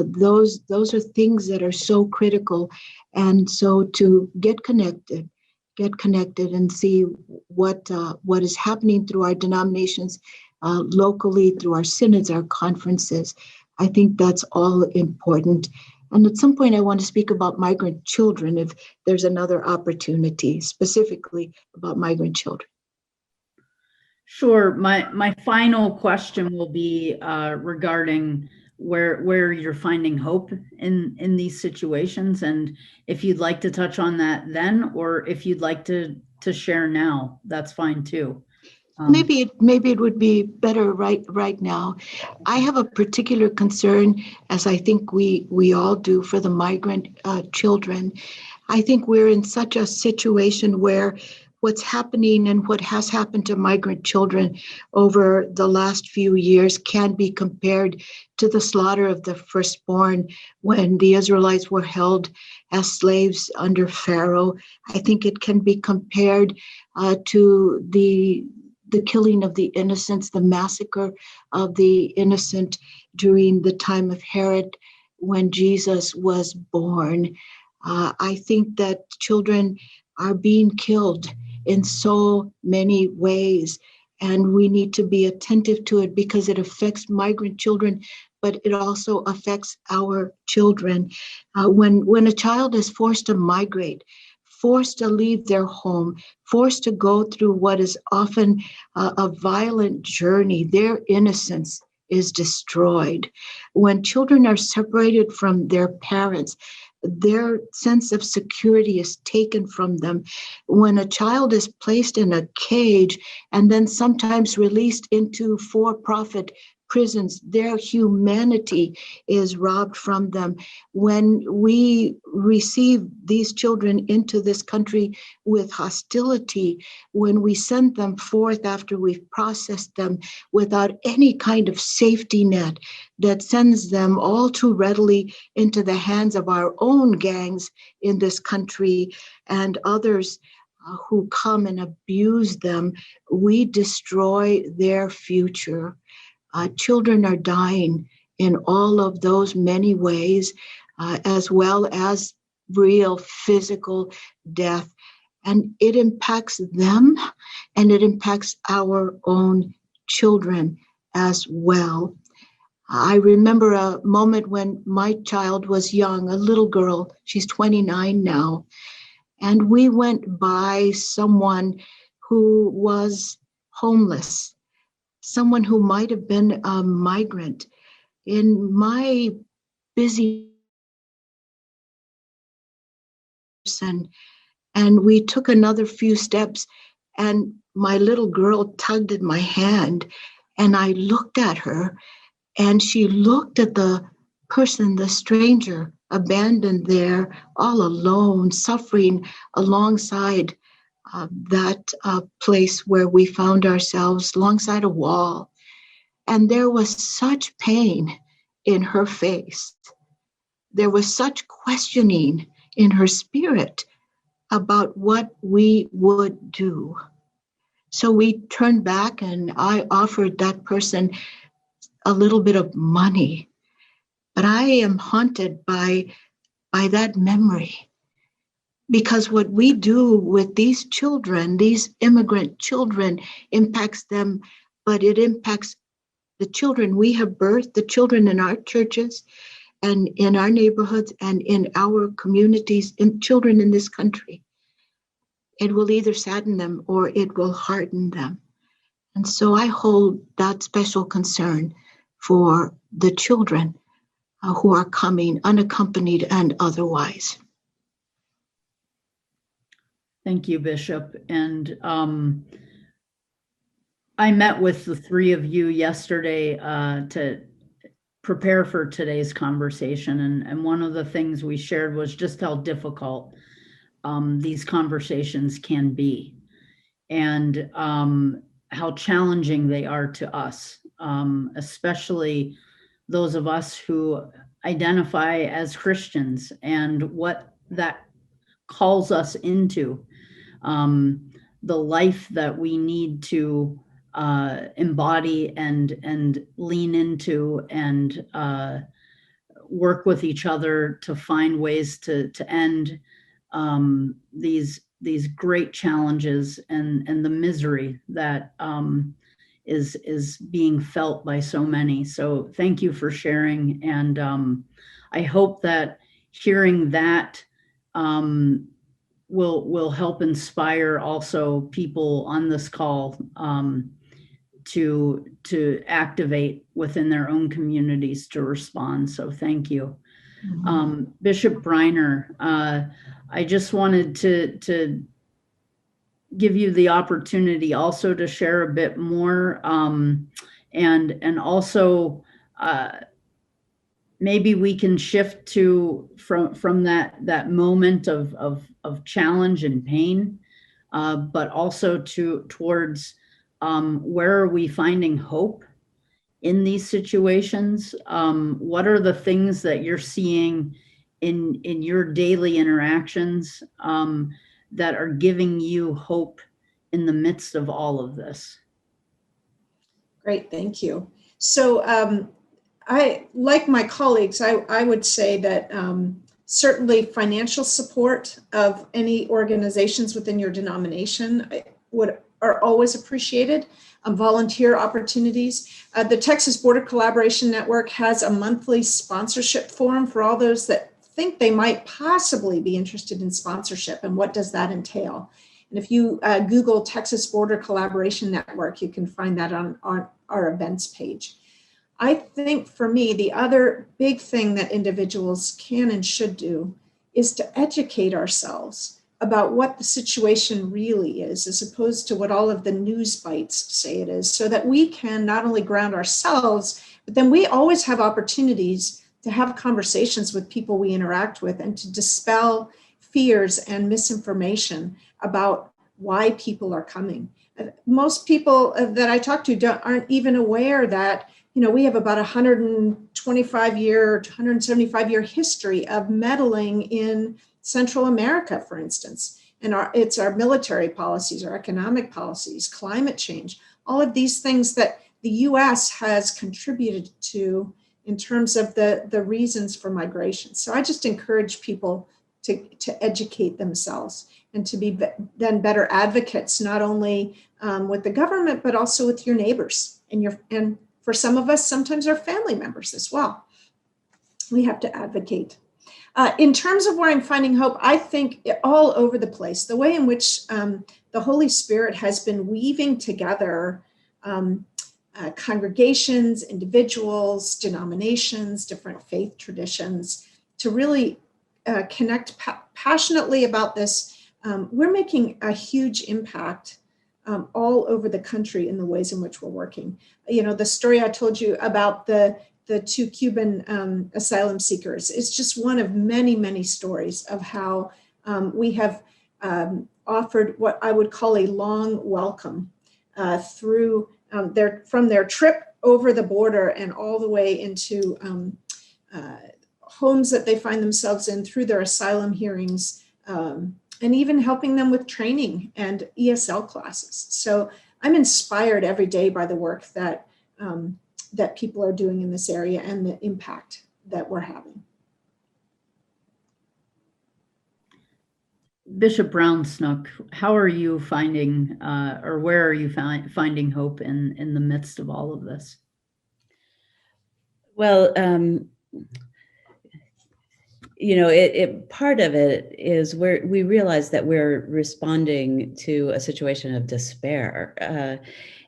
Those are things that are so critical. And so to get connected and see what is happening through our denominations, locally, through our synods, our conferences. I think that's all important. And at some point, I want to speak about migrant children if there's another opportunity, specifically about migrant children. Sure. My final question will be regarding where you're finding hope in these situations, and if you'd like to touch on that then, or if you'd like to share now, that's fine too. Maybe it would be better right now. I have a particular concern, as I think we all do, for the migrant children. I think we're in such a situation where what's happening and what has happened to migrant children over the last few years can be compared to the slaughter of the firstborn when the Israelites were held as slaves under Pharaoh. I think it can be compared to the killing of the innocents, the massacre of the innocent during the time of Herod when Jesus was born. I think that children are being killed in so many ways, and we need to be attentive to it because it affects migrant children, but it also affects our children. When a child is forced to migrate, forced to leave their home, forced to go through what is often a violent journey, their innocence is destroyed. When children are separated from their parents, their sense of security is taken from them. When a child is placed in a cage and then sometimes released into for-profit prisons, their humanity is robbed from them. When we receive these children into this country with hostility, when we send them forth after we've processed them without any kind of safety net that sends them all too readily into the hands of our own gangs in this country and others who come and abuse them, we destroy their future. Children are dying in all of those many ways, as well as real physical death. And it impacts them and it impacts our own children as well. I remember a moment when my child was young, a little girl, she's 29 now, and we went by someone who was homeless, someone who might have been a migrant. In my busy person, and we took another few steps, and my little girl tugged at my hand, and I looked at her, and she looked at the person, the stranger, abandoned there, all alone, suffering alongside that place where we found ourselves, alongside a wall. And there was such pain in her face. There was such questioning in her spirit about what we would do. So we turned back and I offered that person a little bit of money. But I am haunted by that memory. Because what we do with these children, these immigrant children, impacts them, but it impacts the children we have birthed, the children in our churches and in our neighborhoods and in our communities, and children in this country. It will either sadden them or it will harden them. And so I hold that special concern for the children who are coming unaccompanied and otherwise. Thank you, Bishop. And I met with the three of you yesterday to prepare for today's conversation. And one of the things we shared was just how difficult these conversations can be and how challenging they are to us, especially those of us who identify as Christians and what that calls us into, the life that we need to embody and lean into and work with each other to find ways to end these great challenges and the misery that is being felt by so many. So thank you for sharing. And I hope that hearing that will help inspire also people on this call to activate within their own communities to respond. So thank you. Mm-hmm. Bishop Briner, I just wanted to give you the opportunity also to share a bit more and also maybe we can shift to from that moment of challenge and pain, but also towards where are we finding hope in these situations? What are the things that you're seeing in your daily interactions that are giving you hope in the midst of all of this? Great, thank you. So I, like my colleagues, I would say that certainly financial support of any organizations within your denomination are always appreciated. Volunteer opportunities. The Texas Border Collaboration Network has a monthly sponsorship forum for all those that think they might possibly be interested in sponsorship, and what does that entail? And if you Google Texas Border Collaboration Network, you can find that on our events page. I think for me, the other big thing that individuals can and should do is to educate ourselves about what the situation really is, as opposed to what all of the news bites say it is, so that we can not only ground ourselves, but then we always have opportunities to have conversations with people we interact with and to dispel fears and misinformation about why people are coming. Most people that I talk to aren't even aware that, we have about 125-year, 175-year history of meddling in Central America, for instance. And it's our military policies, our economic policies, climate change, all of these things that the US has contributed to in terms of the reasons for migration. So I just encourage people to educate themselves and to be then better advocates, not only with the government, but also with your neighbors and for some of us, sometimes our family members as well. We have to advocate. In terms of where I'm finding hope, I think all over the place, the way in which the Holy Spirit has been weaving together congregations, individuals, denominations, different faith traditions to really connect passionately about this. We're making a huge impact all over the country in the ways in which we're working. The story I told you about the two Cuban asylum seekers is just one of many, many stories of how we have offered what I would call a long welcome through from their trip over the border and all the way into homes that they find themselves in through their asylum hearings, and even helping them with training and ESL classes. So I'm inspired every day by the work that people are doing in this area and the impact that we're having. Bishop Brown-Snook, how are you finding, or where are you finding hope in the midst of all of this? Well, part of it is we realize that we're responding to a situation of despair,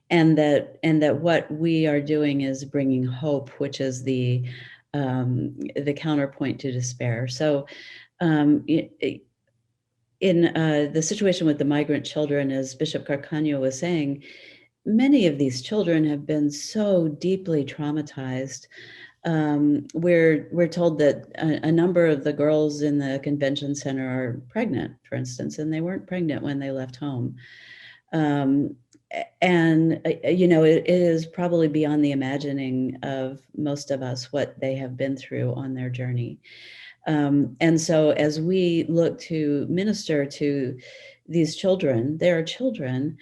and that what we are doing is bringing hope, which is the counterpoint to despair. So, in the situation with the migrant children, as Bishop Carcaño was saying, many of these children have been so deeply traumatized. We're told that a number of the girls in the convention center are pregnant, for instance, and they weren't pregnant when they left home. It is probably beyond the imagining of most of us what they have been through on their journey. And so as we look to minister to these children, they are children,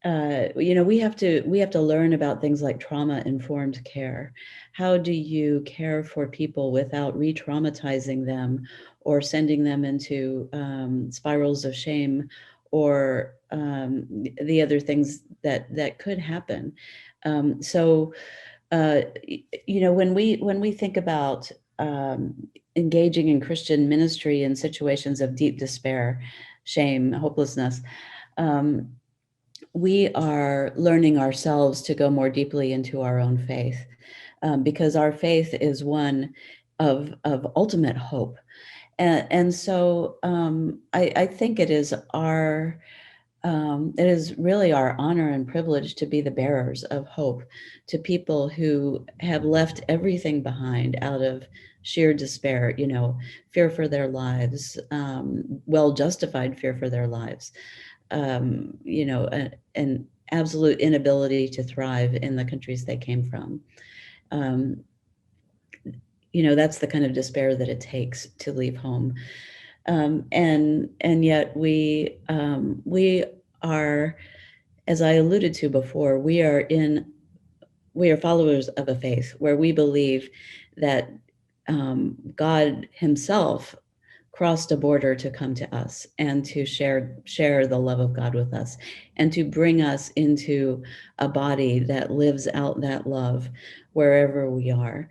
we have to learn about things like trauma-informed care. How do you care for people without re-traumatizing them or sending them into spirals of shame or the other things that could happen? When we think about engaging in Christian ministry in situations of deep despair, shame, hopelessness, we are learning ourselves to go more deeply into our own faith, because our faith is one of ultimate hope. And so I think it is really our honor and privilege to be the bearers of hope to people who have left everything behind out of sheer despair, fear for their lives, well-justified fear for their lives, an absolute inability to thrive in the countries they came from. That's the kind of despair that it takes to leave home. And yet we are, as I alluded to before, we are followers of a faith where we believe that God himself crossed a border to come to us and to share the love of God with us and to bring us into a body that lives out that love wherever we are.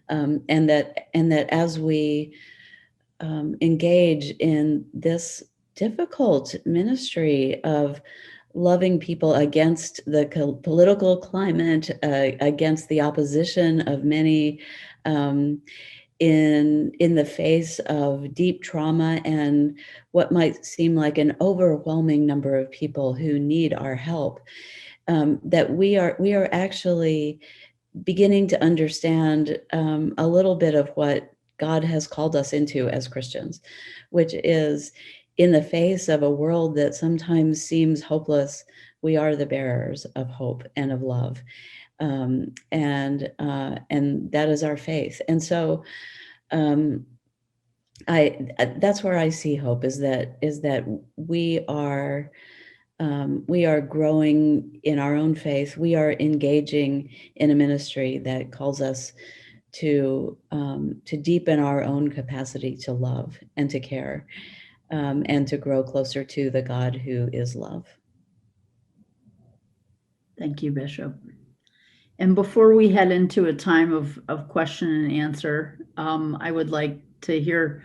And that as we engage in this difficult ministry of loving people against the political climate, against the opposition of many, in the face of deep trauma and what might seem like an overwhelming number of people who need our help, that we are actually beginning to understand a little bit of what God has called us into as Christians, which is, in the face of a world that sometimes seems hopeless, we are the bearers of hope and of love. And that is our faith. And so that's where I see hope, is that we are growing in our own faith. We are engaging in a ministry that calls us to deepen our own capacity to love and to care, and to grow closer to the God who is love. Thank you, Bishop. And before we head into a time of question and answer, I would like to hear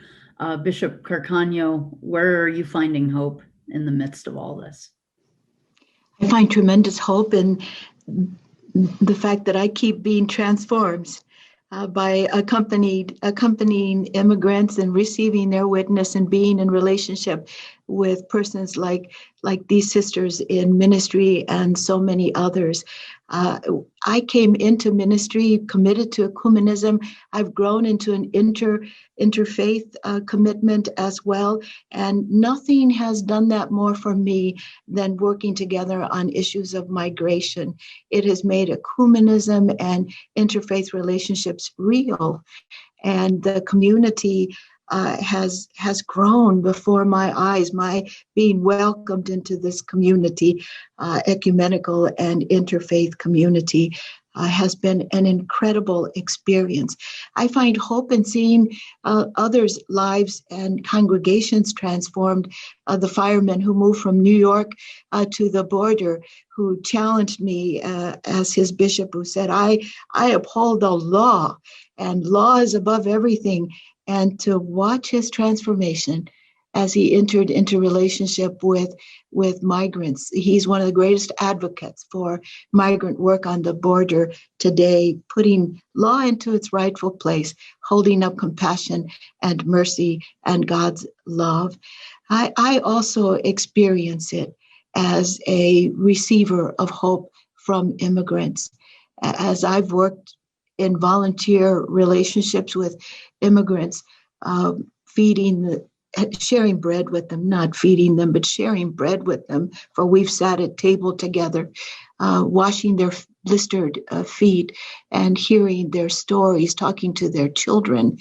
Bishop Carcano, where are you finding hope in the midst of all this? I find tremendous hope in the fact that I keep being transformed by accompanying immigrants and receiving their witness and being in relationship with persons like these sisters in ministry and so many others. I came into ministry committed to ecumenism. I've grown into an interfaith commitment as well. And nothing has done that more for me than working together on issues of migration. It has made ecumenism and interfaith relationships real. And the community has grown before my eyes. My being welcomed into this community, ecumenical and interfaith community, has been an incredible experience. I find hope in seeing others' lives and congregations transformed. The firemen who moved from New York to the border, who challenged me as his bishop, who said, I uphold the law, and law is above everything. And to watch his transformation as he entered into relationship with migrants. He's one of the greatest advocates for migrant work on the border today, putting law into its rightful place, holding up compassion and mercy and God's love. I also experience it as a receiver of hope from immigrants. As I've worked in volunteer relationships with immigrants, sharing bread with them, not feeding them, but sharing bread with them, for we've sat at table together, washing their blistered feet and hearing their stories, talking to their children,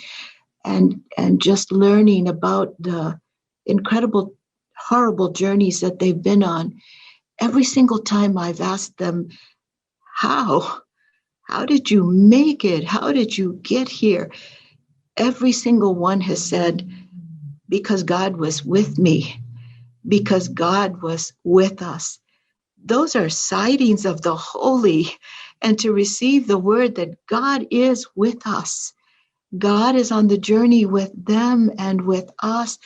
and just learning about the incredible, horrible journeys that they've been on. Every single time I've asked them, how did you make it? How did you get here? Every single one has said, because God was with me, because God was with us. Those are sightings of the holy. And to receive the word that God is with us, God is on the journey with them and with us,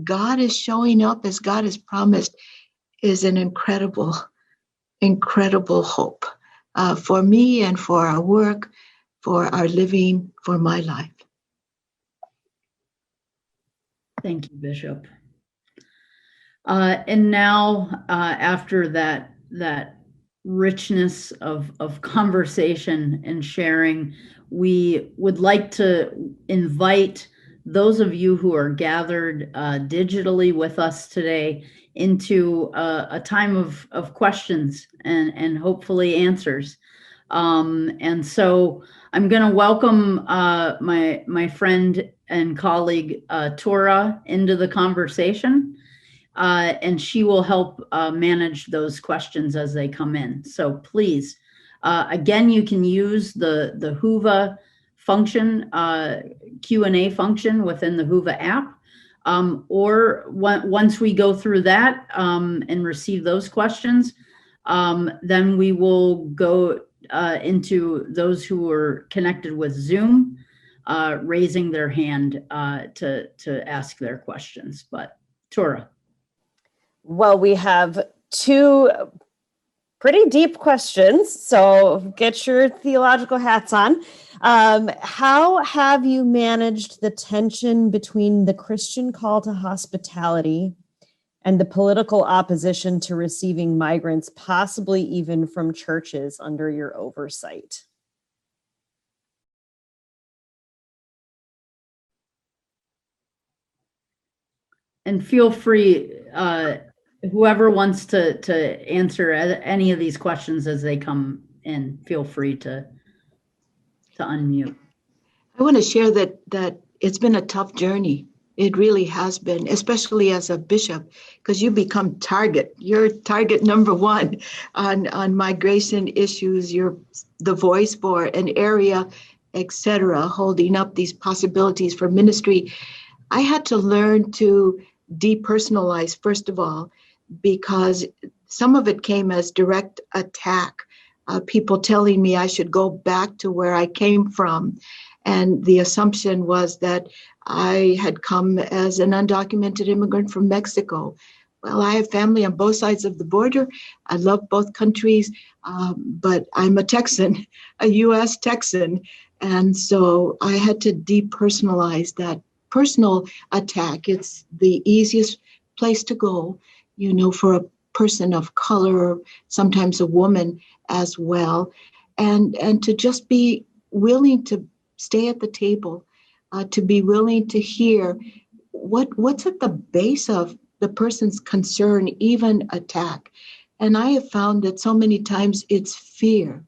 God is showing up as God has promised, is an incredible, incredible hope for me and for our work, for our living, for my life. Thank you, Bishop. And now, after that richness of conversation and sharing, we would like to invite those of you who are gathered digitally with us today into a time of questions and hopefully answers. And so I'm going to welcome my friend and colleague Tora into the conversation, and she will help manage those questions as they come in. So please, again, you can use the Whova function, Q&A function within the Whova app, or once we go through that and receive those questions, then we will go into those who are connected with Zoom, raising their hand to ask their questions. But Tora. Well, we have two pretty deep questions. So get your theological hats on. How have you managed the tension between the Christian call to hospitality and the political opposition to receiving migrants, possibly even from churches under your oversight? And feel free, whoever wants to answer any of these questions as they come in, feel free to unmute. I want to share that it's been a tough journey. It really has been, especially as a bishop, because you become target. You're target number one on migration issues. You're the voice for an area, etc., holding up these possibilities for ministry. I had to learn to depersonalize, first of all, because some of it came as direct attack. People telling me I should go back to where I came from. And the assumption was that I had come as an undocumented immigrant from Mexico. Well, I have family on both sides of the border. I love both countries, but I'm a Texan, a U.S. Texan. And so I had to depersonalize that personal attack. It's the easiest place to go, for a person of color, sometimes a woman as well, and to just be willing to stay at the table, to be willing to hear what's at the base of the person's concern, even attack. And I have found that so many times it's fear.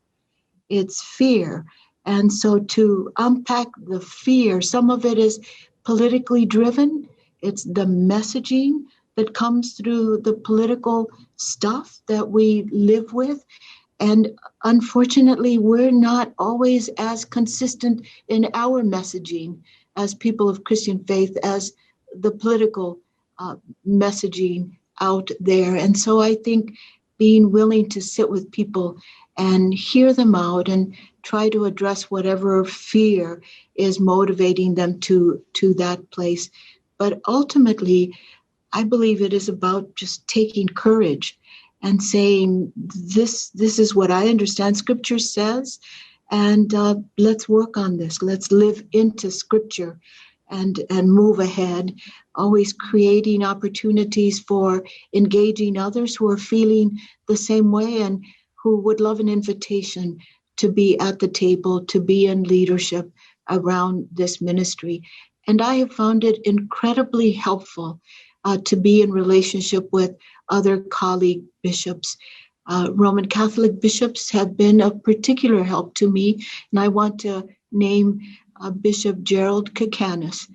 It's fear. And so to unpack the fear, some of it is politically driven. It's the messaging that comes through the political stuff that we live with. And unfortunately, we're not always as consistent in our messaging as people of Christian faith as the political messaging out there. And so I think being willing to sit with people and hear them out and try to address whatever fear is motivating them to that place. But ultimately, I believe it is about just taking courage and saying, this is what I understand Scripture says, and let's work on this. Let's live into Scripture and move ahead, always creating opportunities for engaging others who are feeling the same way and who would love an invitation to be at the table, to be in leadership around this ministry. And I have found it incredibly helpful to be in relationship with other colleague bishops. Roman Catholic bishops have been of particular help to me, and I want to name Bishop Gerald Kakanis,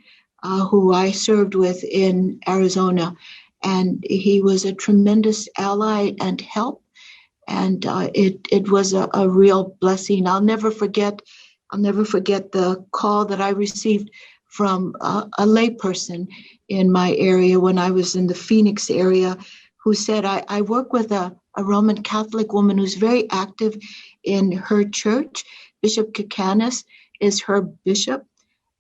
who I served with in Arizona, and he was a tremendous ally and help, and it was a real blessing. I'll never forget the call that I received from a layperson in my area when I was in the Phoenix area, who said, I work with a Roman Catholic woman who's very active in her church. Bishop Kakanis is her bishop.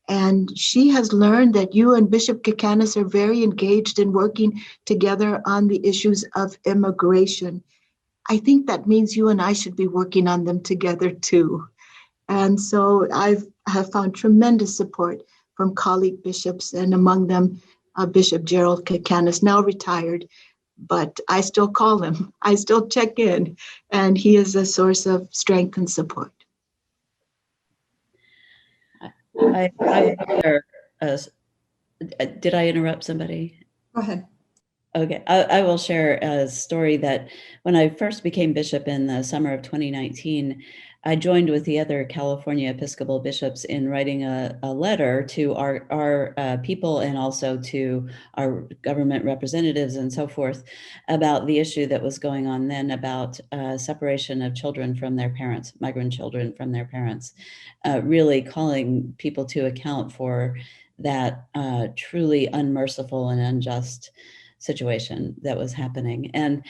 And she has learned that you and Bishop Kakanis are very engaged in working together on the issues of immigration. I think that means you and I should be working on them together too. And so I have found tremendous support from colleague bishops, and among them, Bishop Gerald Kakanis, now retired, but I still call him. I still check in, and he is a source of strength and support. I did I interrupt somebody? Go ahead. Okay, I will share a story that when I first became bishop in the summer of 2019, I joined with the other California Episcopal bishops in writing a letter to our people and also to our government representatives and so forth about the issue that was going on then about separation of children from their parents, migrant children from their parents, really calling people to account for that truly unmerciful and unjust situation that was happening. And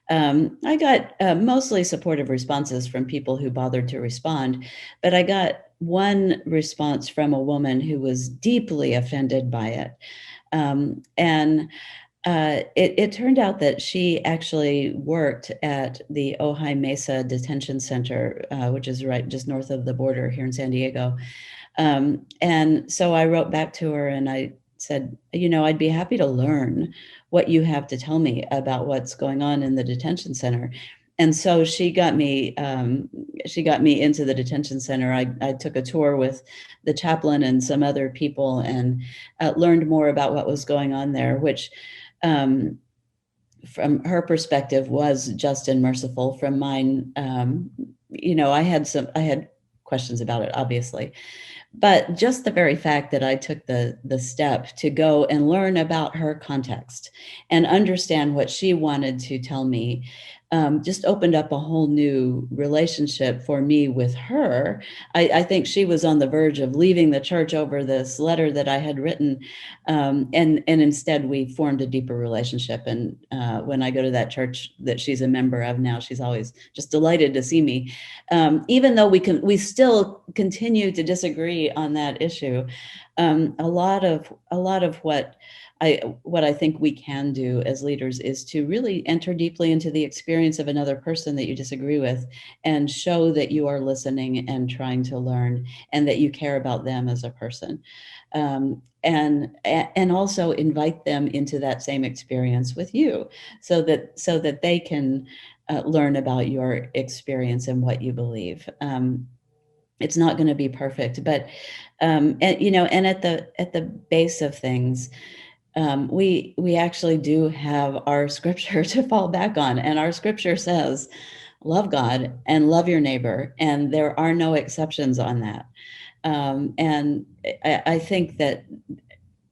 I got mostly supportive responses from people who bothered to respond, but I got one response from a woman who was deeply offended by it. And It turned out that she actually worked at the Ojai Mesa Detention Center, which is right just north of the border here in San Diego. And so I wrote back to her and I said, I'd be happy to learn what you have to tell me about what's going on in the detention center. And so she got me into the detention center. I took a tour with the chaplain and some other people and learned more about what was going on there, which from her perspective was just and merciful. From mine, I had questions about it, obviously. But just the very fact that I took the step to go and learn about her context and understand what she wanted to tell me just opened up a whole new relationship for me with her. I think she was on the verge of leaving the church over this letter that I had written. And instead we formed a deeper relationship. And when I go to that church that she's a member of now, she's always just delighted to see me. Even though we still continue to disagree on that issue. A lot of what I think we can do as leaders is to really enter deeply into the experience of another person that you disagree with and show that you are listening and trying to learn and that you care about them as a person. And also invite them into that same experience with you so that they can learn about your experience and what you believe. It's not going to be perfect, but and at the base of things, we actually do have our scripture to fall back on, and our scripture says, "Love God and love your neighbor," and there are no exceptions on that. And I think that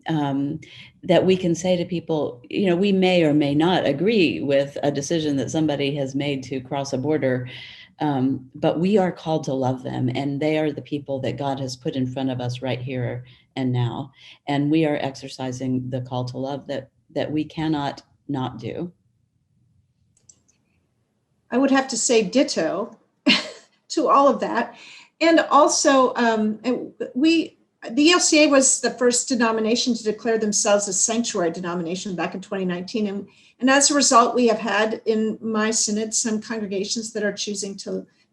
that we can say to people, we may or may not agree with a decision that somebody has made to cross a border. But we are called to love them, and they are the people that God has put in front of us right here and now. And we are exercising the call to love that we cannot not do. I would have to say ditto to all of that. And also, the ELCA was the first denomination to declare themselves a sanctuary denomination back in 2019. And as a result, we have had in my synod some congregations that are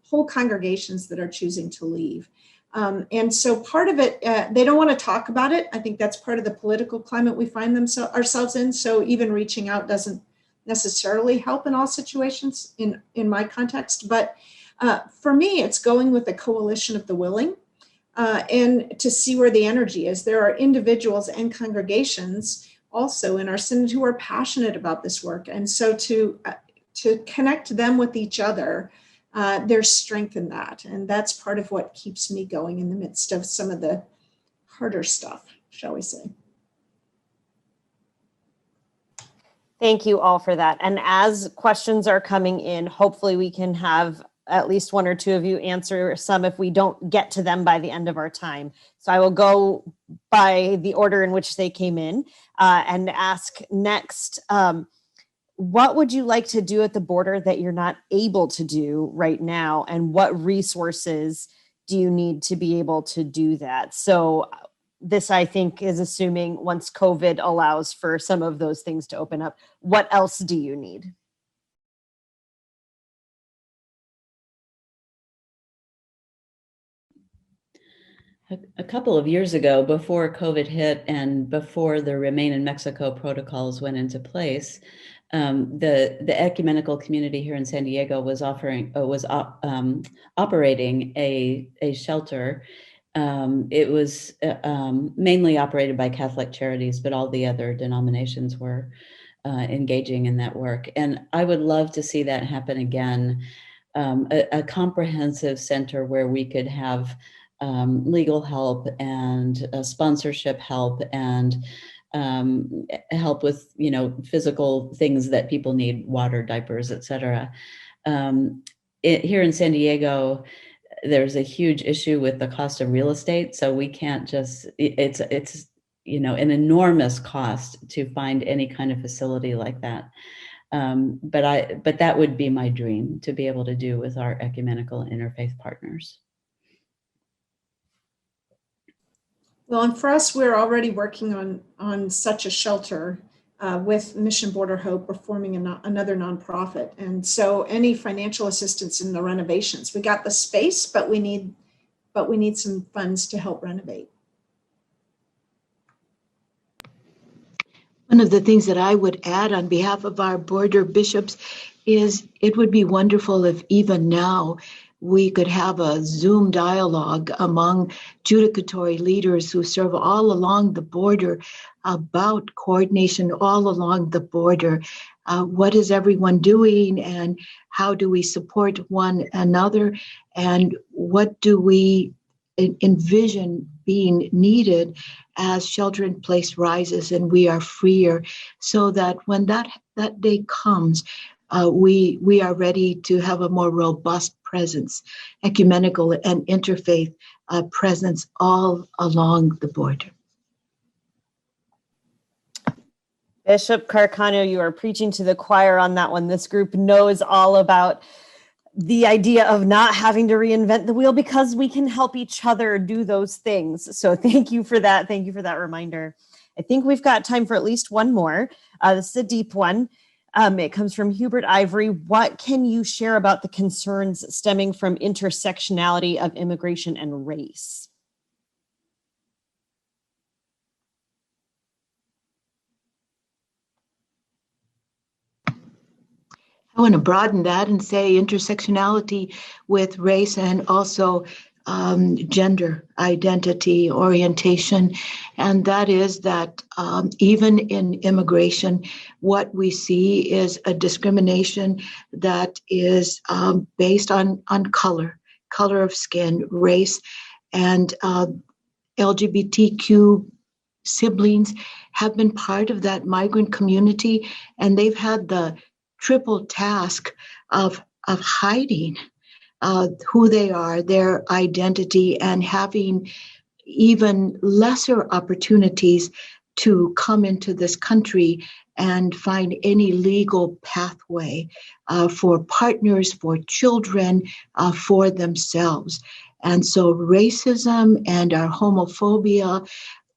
whole congregations that are choosing to leave. And so part of it, they don't want to talk about it. I think that's part of the political climate we find ourselves in. So even reaching out doesn't necessarily help in all situations in my context. But for me, it's going with a coalition of the willing and to see where the energy is. There are individuals and congregations also in our synod who are passionate about this work. And so to connect them with each other, there's strength in that. And that's part of what keeps me going in the midst of some of the harder stuff, shall we say. Thank you all for that. And as questions are coming in, hopefully we can have at least one or two of you answer some if we don't get to them by the end of our time. So I will go by the order in which they came in and ask next, what would you like to do at the border that you're not able to do right now? And what resources do you need to be able to do that? So this, I think, is assuming once COVID allows for some of those things to open up, what else do you need? A couple of years ago, before COVID hit and before the Remain in Mexico protocols went into place, the ecumenical community here in San Diego was operating a shelter. It was mainly operated by Catholic Charities, but all the other denominations were engaging in that work. And I would love to see that happen again, a comprehensive center where we could have legal help and sponsorship help and help with, physical things that people need, water, diapers, etc. Here in San Diego, there's a huge issue with the cost of real estate. So we can't just, it's an enormous cost to find any kind of facility like that. But that would be my dream to be able to do with our ecumenical interfaith partners. Well, and for us, we're already working on such a shelter with Mission Border Hope. We're forming another nonprofit. And so any financial assistance in the renovations, we got the space, but we need some funds to help renovate. One of the things that I would add on behalf of our border bishops is it would be wonderful if even now we could have a Zoom dialogue among judicatory leaders who serve all along the border about coordination all along the border. What is everyone doing, and how do we support one another, and what do we envision being needed as shelter in place rises and we are freer, so that when that day comes, we are ready to have a more robust presence, ecumenical and interfaith presence all along the border. Bishop Carcano, you are preaching to the choir on that one. This group knows all about the idea of not having to reinvent the wheel because we can help each other do those things. So thank you for that. Thank you for that reminder. I think we've got time for at least one more. This is a deep one. It comes from Hubert Ivory. What can you share about the concerns stemming from intersectionality of immigration and race? I want to broaden that and say intersectionality with race and also gender identity, orientation. And that is that even in immigration, what we see is a discrimination that is based on color of skin, race, and LGBTQ siblings have been part of that migrant community, and they've had the triple task of hiding who they are, their identity, and having even lesser opportunities to come into this country and find any legal pathway for partners, for children, for themselves. And so racism and our homophobia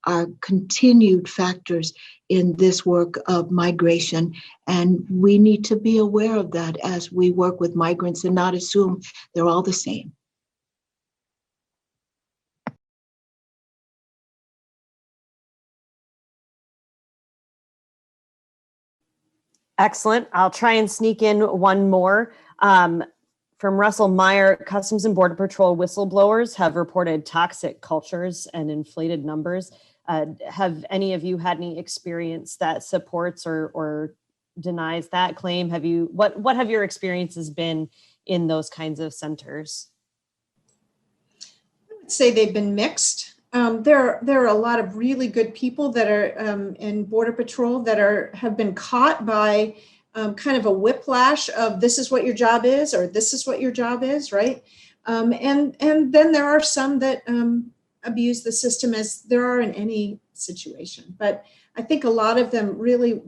are continued factors in this work of migration. And we need to be aware of that as we work with migrants and not assume they're all the same. Excellent. I'll try and sneak in one more. From Russell Meyer, Customs and Border Patrol whistleblowers have reported toxic cultures and inflated numbers. Have any of you had any experience that supports or denies that claim? Have you? What have your experiences been in those kinds of centers? I would say they've been mixed. There are a lot of really good people that are in Border Patrol that have been caught by kind of a whiplash of this is what your job is, or this is what your job is, right? And then there are some that abuse the system, as there are in any situation. But I think a lot of them really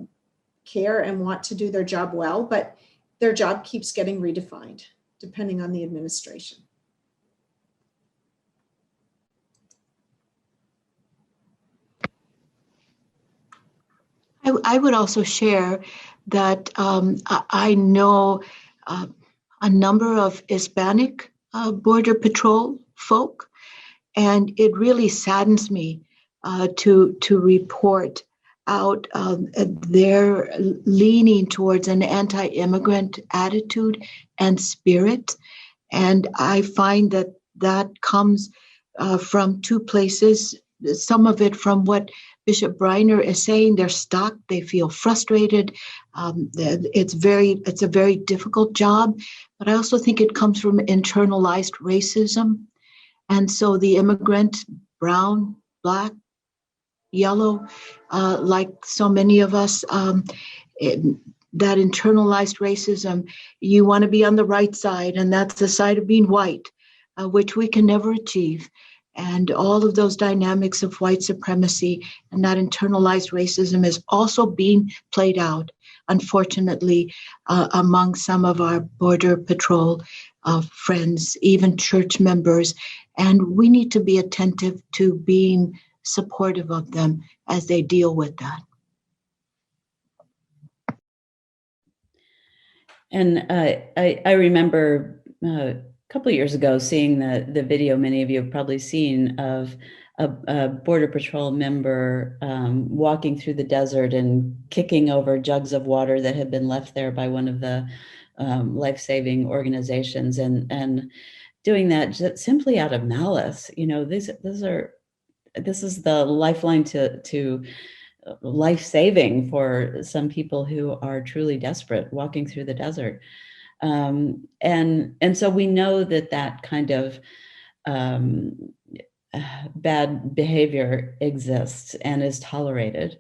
care and want to do their job well, but their job keeps getting redefined depending on the administration. I would also share that I know a number of Hispanic Border Patrol folk, and it really saddens me to report out their leaning towards an anti-immigrant attitude and spirit. And I find that comes from two places. Some of it from what Bishop Briner is saying, they're stuck, they feel frustrated. It's a very difficult job, but I also think it comes from internalized racism. And so the immigrant, brown, black, yellow, like so many of us, that internalized racism, you want to be on the right side, and that's the side of being white, which we can never achieve. And all of those dynamics of white supremacy and that internalized racism is also being played out, unfortunately, among some of our Border Patrol friends, even church members. And we need to be attentive to being supportive of them as they deal with that. And I remember a couple of years ago seeing the video many of you have probably seen of a Border Patrol member walking through the desert and kicking over jugs of water that had been left there by one of the life-saving organizations, and doing that just simply out of malice. You know, this is the lifeline to life-saving for some people who are truly desperate walking through the desert. And so we know that kind of bad behavior exists and is tolerated.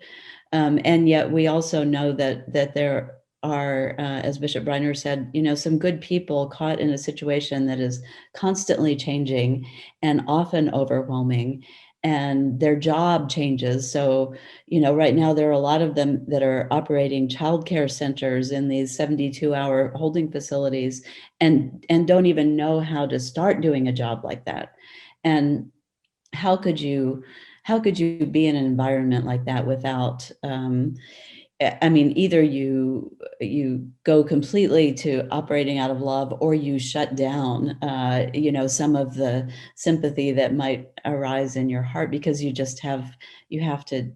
And yet we also know that there are, as Bishop Briner said, you know, some good people caught in a situation that is constantly changing and often overwhelming, and their job changes. So, you know, right now there are a lot of them that are operating childcare centers in these 72-hour holding facilities and don't even know how to start doing a job like that. And how could you be in an environment like that without I mean, either you go completely to operating out of love, or you shut down you know, some of the sympathy that might arise in your heart, because you have to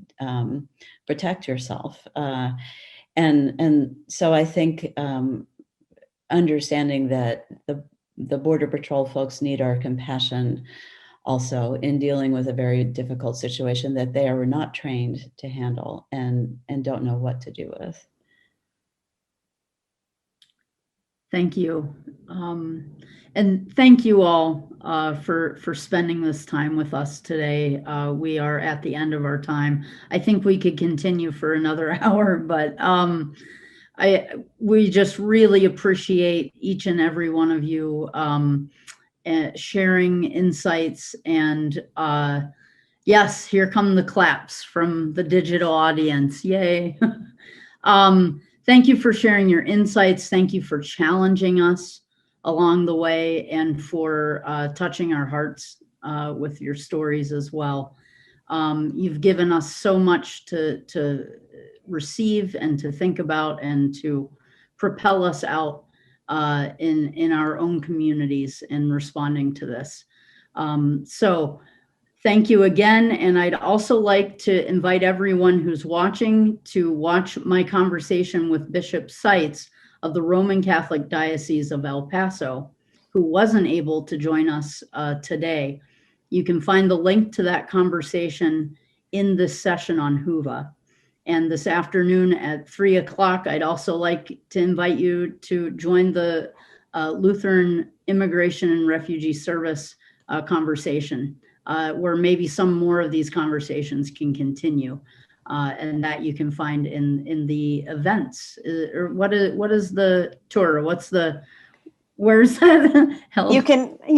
protect yourself. And so I think understanding that the Border Patrol folks need our compassion also in dealing with a very difficult situation that they are not trained to handle and don't know what to do with. Thank you. And thank you all for spending this time with us today. We are at the end of our time. I think we could continue for another hour, but we just really appreciate each and every one of you sharing insights. And yes, here come the claps from the digital audience. Yay. Thank you for sharing your insights. Thank you for challenging us along the way, and for touching our hearts with your stories as well. You've given us so much to receive and to think about, and to propel us out in our own communities in responding to this. So thank you again. And I'd also like to invite everyone who's watching to watch my conversation with Bishop Seitz of the Roman Catholic Diocese of El Paso, who wasn't able to join us today. You can find the link to that conversation in this session on Whova. And this afternoon at 3 o'clock, I'd also like to invite you to join the Lutheran Immigration and Refugee Service conversation, where maybe some more of these conversations can continue, and that you can find in the events. Or what is the tour? Where's that held? You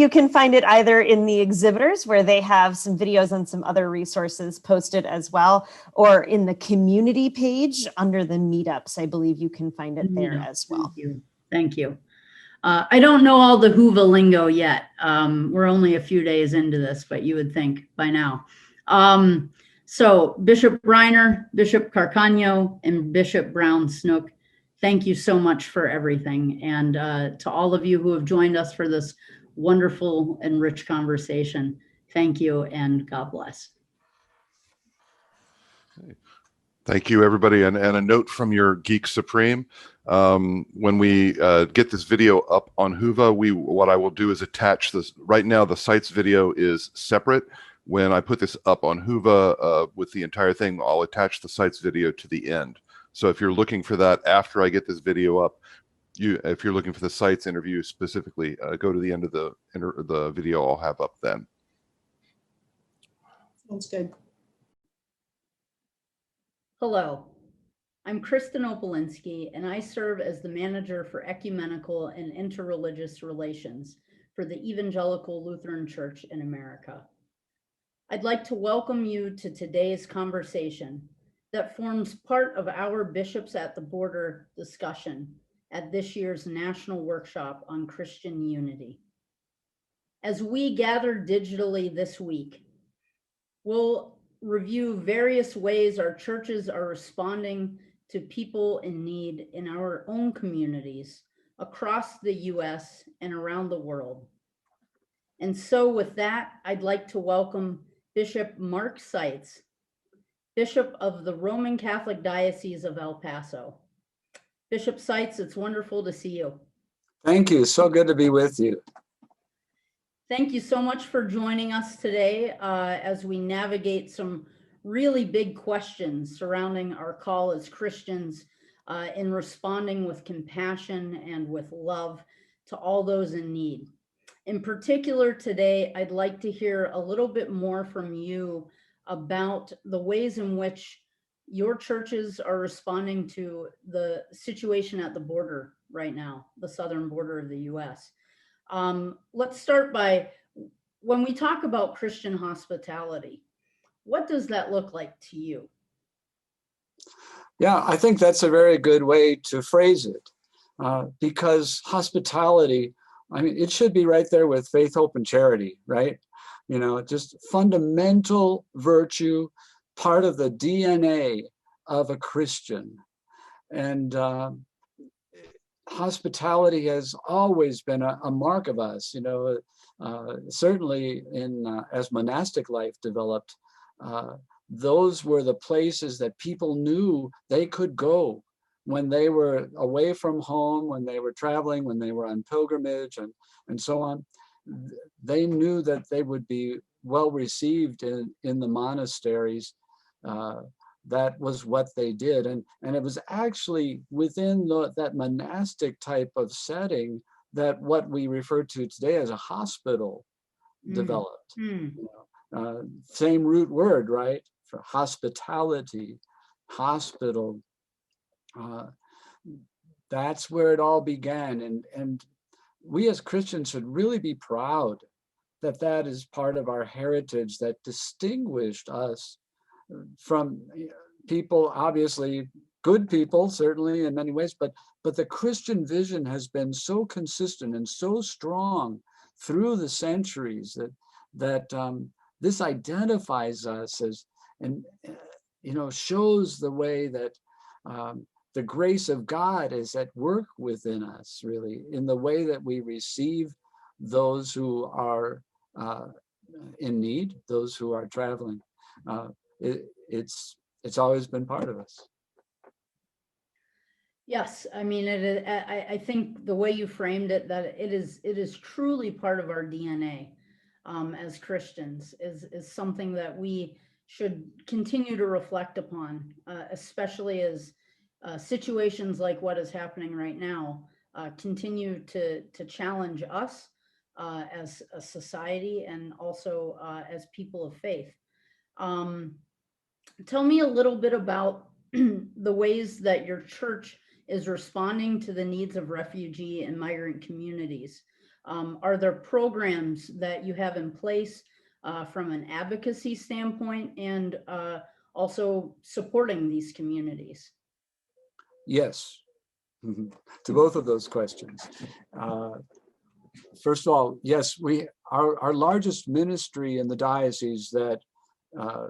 can find it either in the exhibitors, where they have some videos and some other resources posted as well, or in the community page under the meetups. I believe you can find it there as well. Thank you. I don't know all the Whova lingo yet. We're only a few days into this, but you would think by now. So Bishop Briner, Bishop Carcaño, and Bishop Brown Snook, thank you so much for everything. And to all of you who have joined us for this wonderful and rich conversation, thank you and God bless. Thank you, everybody. And a note from your Geek Supreme. When we get this video up on Whova, what I will do is attach this. Right now, the Seitz video is separate. When I put this up on Whova with the entire thing, I'll attach the Seitz video to the end. So if you're looking for that after I get this video up, if you're looking for the Seitz interview specifically, go to the end of the video I'll have up then. Sounds good. Hello, I'm Kristen Opolinski, and I serve as the manager for ecumenical and interreligious relations for the Evangelical Lutheran Church in America. I'd like to welcome you to today's conversation that forms part of our Bishops at the Border discussion at this year's National Workshop on Christian Unity. As we gather digitally this week, we'll review various ways our churches are responding to people in need in our own communities across the US and around the world. And so with that, I'd like to welcome Bishop Mark Seitz, Bishop of the Roman Catholic Diocese of El Paso. Bishop Seitz, it's wonderful to see you. Thank you. So good to be with you. Thank you so much for joining us today as we navigate some really big questions surrounding our call as Christians in responding with compassion and with love to all those in need. In particular today, I'd like to hear a little bit more from you about the ways in which your churches are responding to the situation at the border right now, the southern border of the US. Let's start by, when we talk about Christian hospitality, what does that look like to you? Yeah, I think that's a very good way to phrase it because hospitality, I mean, it should be right there with faith, hope, and charity, right? You know, just fundamental virtue, part of the DNA of a Christian. And hospitality has always been a mark of us, you know, certainly in as monastic life developed, those were the places that people knew they could go when they were away from home, when they were traveling, when they were on pilgrimage and so on. They knew that they would be well received in the monasteries. That was what they did. And it was actually within that monastic type of setting that what we refer to today as a hospital developed. You know, same root word, right? For hospitality, hospital. That's where it all began. And we as Christians should really be proud that that is part of our heritage that distinguished us from people, obviously good people, certainly in many ways, but the Christian vision has been so consistent and so strong through the centuries that this identifies us as, and you know, shows the way that the grace of God is at work within us, really, in the way that we receive those who are in need, those who are traveling. It's always been part of us. Yes, I mean, I think the way you framed it, that it is truly part of our DNA as Christians, is something that we should continue to reflect upon, especially as situations like what is happening right now continue to challenge us as a society and also as people of faith. Tell me a little bit about the ways that your church is responding to the needs of refugee and migrant communities. Are there programs that you have in place from an advocacy standpoint and also supporting these communities? Yes, to both of those questions. First of all, yes, our largest ministry in the diocese that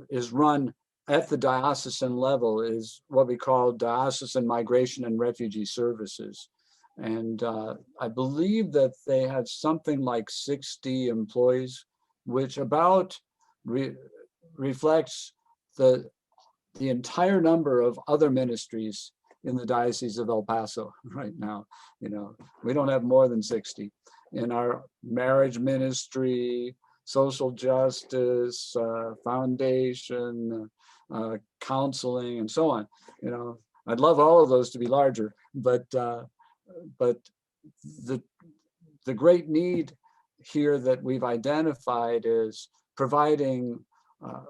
is run at the diocesan level is what we call Diocesan Migration and Refugee Services. And I believe that they have something like 60 employees, which about reflects the entire number of other ministries in the Diocese of El Paso right now. You know, we don't have more than 60. In our marriage ministry, social justice, foundation, counseling, and so on. You know, I'd love all of those to be larger, but the great need here that we've identified is providing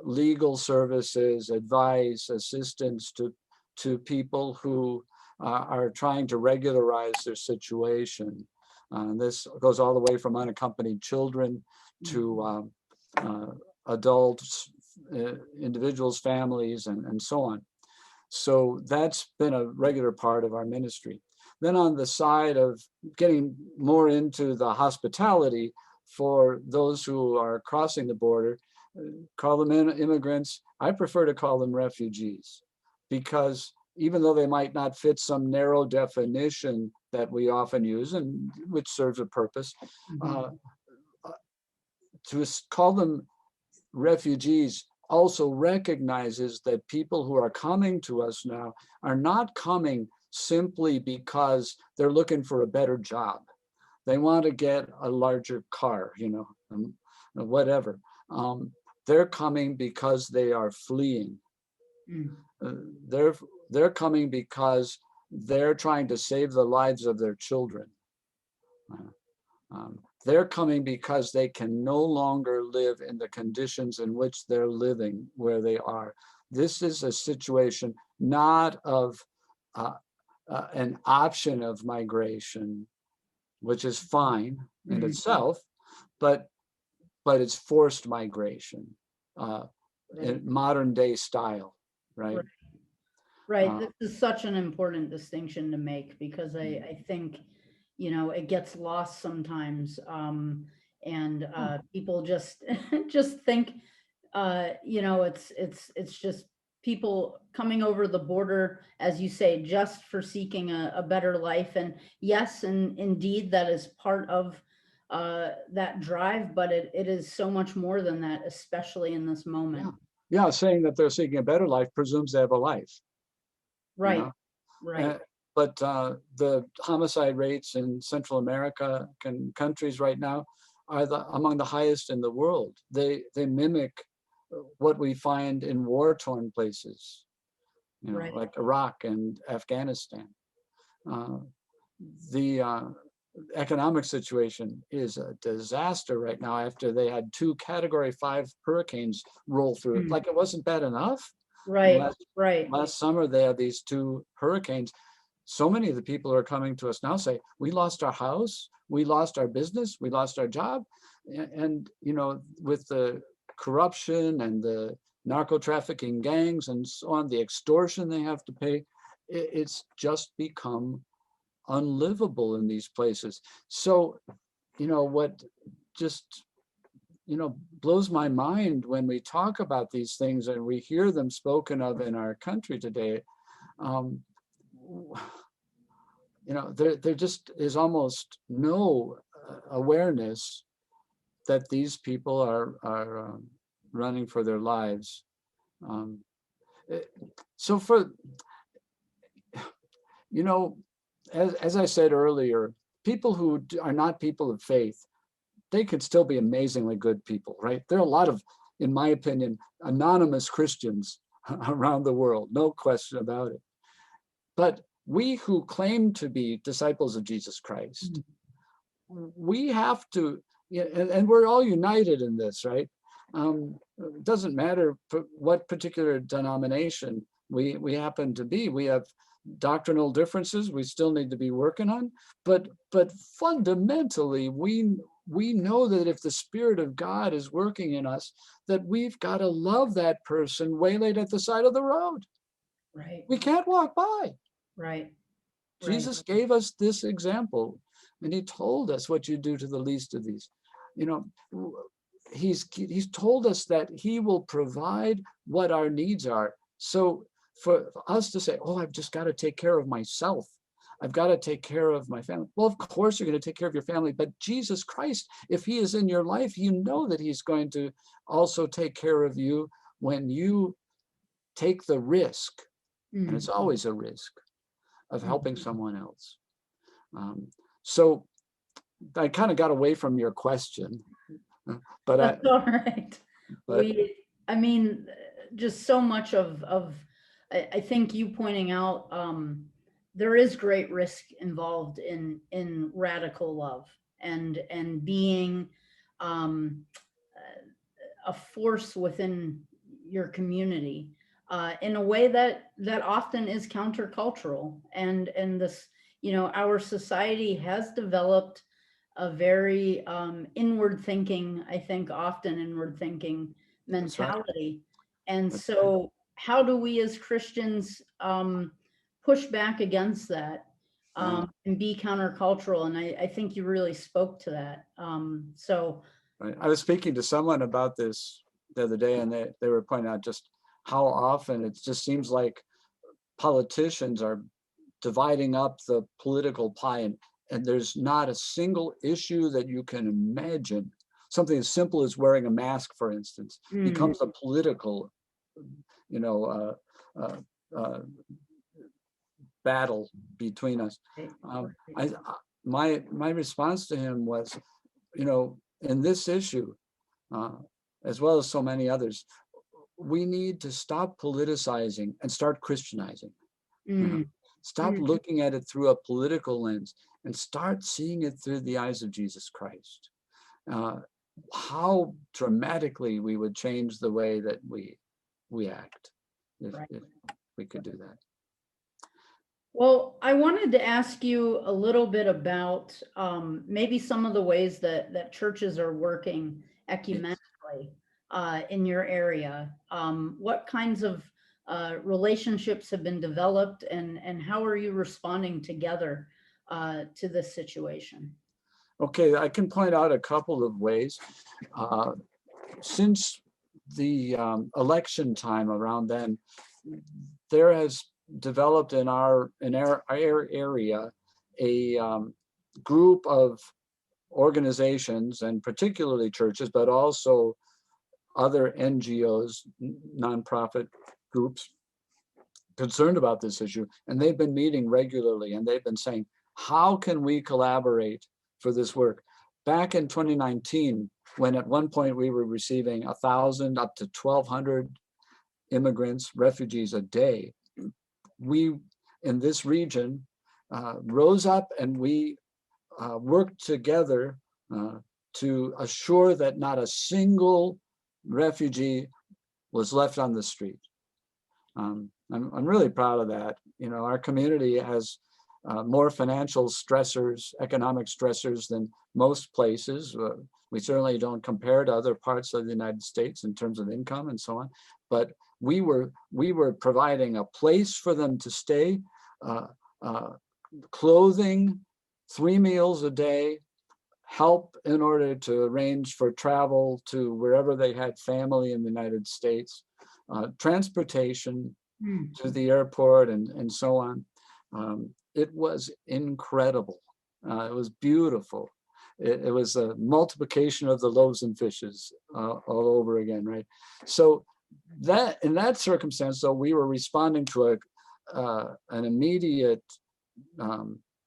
legal services, advice, assistance to people who are trying to regularize their situation. This goes all the way from unaccompanied children to adults, individuals, families, and so on. So that's been a regular part of our ministry. Then on the side of getting more into the hospitality for those who are crossing the border, call them immigrants. I prefer to call them refugees, because even though they might not fit some narrow definition that we often use and which serves a purpose, to call them refugees also recognizes that people who are coming to us now are not coming simply because they're looking for a better job. They want to get a larger car, whatever. They're coming because they are fleeing. They're coming because they're trying to save the lives of their children. They're coming because they can no longer live in the conditions in which they're living where they are. This is a situation not of an option of migration, which is fine in itself, but it's forced migration in modern day style, right? Right. This is such an important distinction to make, because I think, it gets lost sometimes. And people just just think, it's just people coming over the border, as you say, just for seeking a better life. And yes, and indeed, that is part of that drive, but it is so much more than that, especially in this moment. Yeah, saying that they're seeking a better life presumes they have a life. Right, right. But the homicide rates in Central America countries right now are among the highest in the world. They mimic what we find in war-torn places, like Iraq and Afghanistan. The economic situation is a disaster right now after they had 2 Category 5 hurricanes roll through it. Like it wasn't bad enough. Right, Last summer, they had these 2 hurricanes. So many of the people who are coming to us now say, we lost our house, we lost our business, we lost our job. And, with the corruption and the narco trafficking gangs and so on, the extortion they have to pay, it's just become unlivable in these places. So, what just blows my mind when we talk about these things and we hear them spoken of in our country today, there just is almost no awareness that these people are running for their lives. So as I said earlier, people who are not people of faith, they could still be amazingly good people, right? There are a lot of, in my opinion, anonymous Christians around the world, no question about it. But we who claim to be disciples of Jesus Christ, we have to, and we're all united in this, right? It doesn't matter what particular denomination we happen to be. We have doctrinal differences we still need to be working on, but fundamentally, we know that if the Spirit of God is working in us, that we've got to love that person waylaid at the side of the road. Right. We can't walk by. Right. Jesus gave us this example, and he told us what you do to the least of these. He's told us that he will provide what our needs are. So for us to say, oh, I've just got to take care of myself, I've got to take care of my family. Well, of course you're going to take care of your family, but Jesus Christ, if he is in your life, you know that he's going to also take care of you when you take the risk, and it's always a risk, of helping someone else. So I kind of got away from your question, but that's all right. Just so much of I think you pointing out, there is great risk involved in radical love and being a force within your community in a way that often is countercultural. And this, our society has developed a very inward thinking, I think often inward thinking mentality. And so how do we as Christians push back against that and be countercultural? And I think you really spoke to that. Right. I was speaking to someone about this the other day, and they were pointing out just how often it just seems like politicians are dividing up the political pie, and there's not a single issue that you can imagine. Something as simple as wearing a mask, for instance, becomes a political, you know, battle between us. My response to him was, you know, in this issue, as well as so many others, we need to stop politicizing and start Christianizing. Stop looking at it through a political lens and start seeing it through the eyes of Jesus Christ. How dramatically we would change the way that we act if we could do that. Well, I wanted to ask you a little bit about maybe some of the ways that churches are working ecumenically in your area. What kinds of relationships have been developed, and how are you responding together to this situation? Okay, I can point out a couple of ways. Since the election time around then, there has developed in our area a group of organizations, and particularly churches, but also other NGOs, nonprofit groups concerned about this issue. And they've been meeting regularly, and they've been saying, how can we collaborate for this work? Back in 2019, when at one point we were receiving 1,000 up to 1,200 immigrants, refugees a day, we in this region rose up and we worked together to assure that not a single refugee was left on the street. I'm really proud of that. You know, our community has more financial stressors, economic stressors than most places. We certainly don't compare to other parts of the United States in terms of income and so on, but we were providing a place for them to stay, clothing, 3 meals a day, help in order to arrange for travel to wherever they had family in the United States, transportation to the airport and so on. It was incredible. It was beautiful. It was a multiplication of the loaves and fishes all over again, right? So that in that circumstance, though, we were responding to an immediate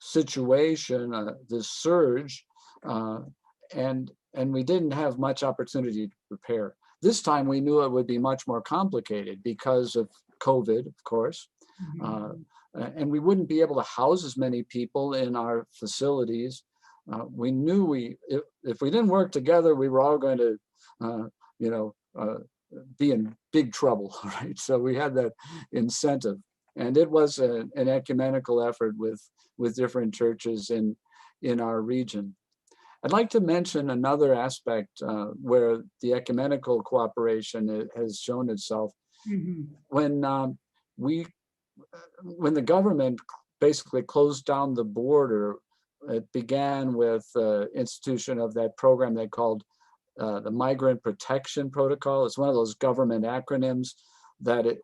situation, this surge, and we didn't have much opportunity to prepare. This time we knew it would be much more complicated because of COVID, of course. And we wouldn't be able to house as many people in our facilities. We knew if we didn't work together, we were all going to, be in big trouble, right? So we had that incentive, and it was an ecumenical effort with different churches in our region. I'd like to mention another aspect where the ecumenical cooperation has shown itself. When the government basically closed down the border, it began with the institution of that program they called the Migrant Protection Protocol. It's one of those government acronyms that it,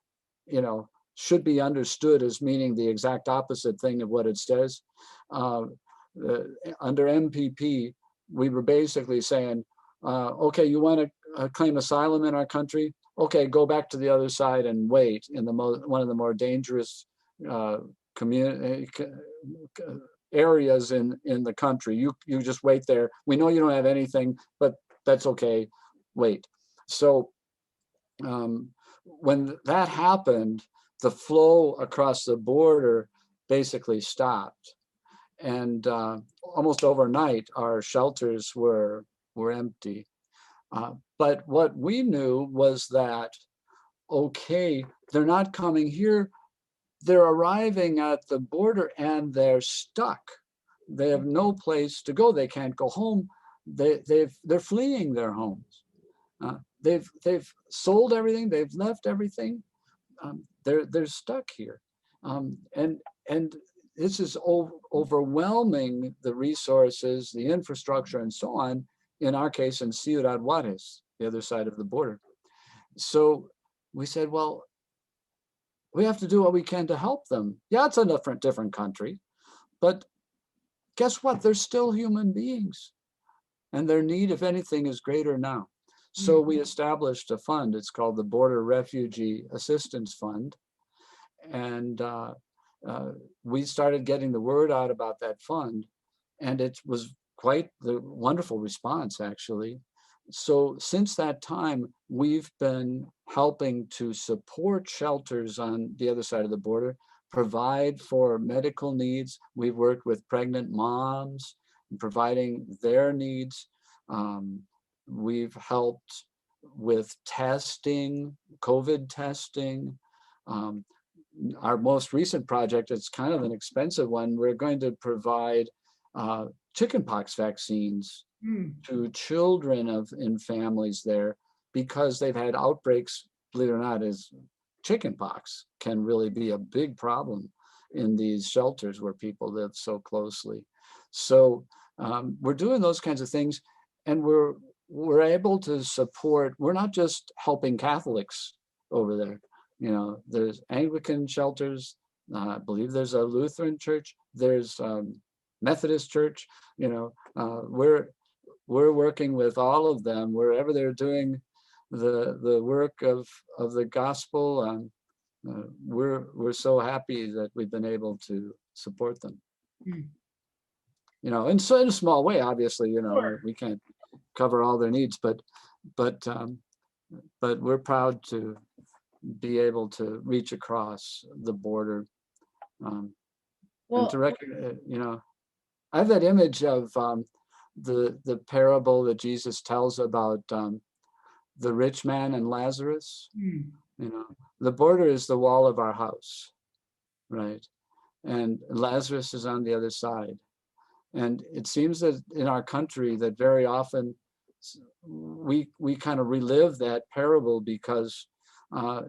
should be understood as meaning the exact opposite thing of what it says. Under MPP, we were basically saying, okay, you want to claim asylum in our country? Okay, go back to the other side and wait in one of the more dangerous areas in the country. You just wait there. We know you don't have anything, but that's okay. Wait. So when that happened, the flow across the border basically stopped, and almost overnight, our shelters were empty. But what we knew was that, okay, they're not coming here. They're arriving at the border and they're stuck. They have no place to go. They can't go home. They're fleeing their homes. They've sold everything. They've left everything. They're stuck here, and this is overwhelming the resources, the infrastructure, and so on. In our case, in Ciudad Juarez, the other side of the border. So we said, well, we have to do what we can to help them. Yeah, it's a different country, but guess what? They're still human beings, and their need, if anything, is greater now. So we established a fund. It's called the Border Refugee Assistance Fund. And we started getting the word out about that fund, and it was quite the wonderful response, actually. So since that time, we've been helping to support shelters on the other side of the border, provide for medical needs. We've worked with pregnant moms, providing their needs. We've helped with testing, COVID testing. Our most recent project, it's kind of an expensive one. We're going to provide chickenpox vaccines to children in families there, because they've had outbreaks, believe it or not, is chickenpox can really be a big problem in these shelters where people live so closely. So we're doing those kinds of things, and we're able to support. We're not just helping Catholics over there. You know, there's Anglican shelters. I believe there's a Lutheran church. There's Methodist church. You know, we're working with all of them wherever they're doing the work of the gospel. We're so happy that we've been able to support them. You know, and so in a small way, obviously, you know, we can't cover all their needs, but we're proud to be able to reach across the border, and to recognize, you know, I have that image of the parable that Jesus tells about the rich man and Lazarus. You know, the border is the wall of our house, right? And Lazarus is on the other side. And it seems that in our country that very often we kind of relive that parable, because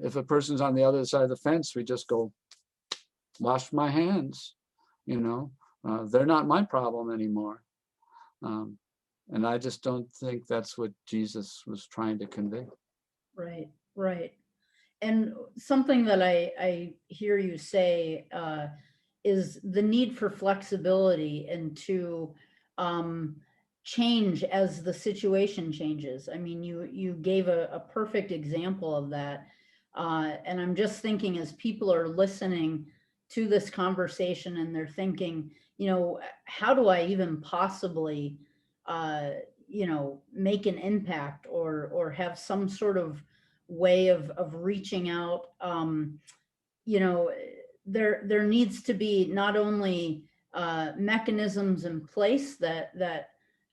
if a person's on the other side of the fence, we just go, wash my hands, you know, they're not my problem anymore. And I just don't think that's what Jesus was trying to convey. Right, right. And something that I hear you say is the need for flexibility and to change as the situation changes. I mean, you gave a perfect example of that. And I'm just thinking, as people are listening to this conversation and they're thinking, you know, how do I even possibly, you know, make an impact or have some sort of way of reaching out? You know, there needs to be not only mechanisms in place that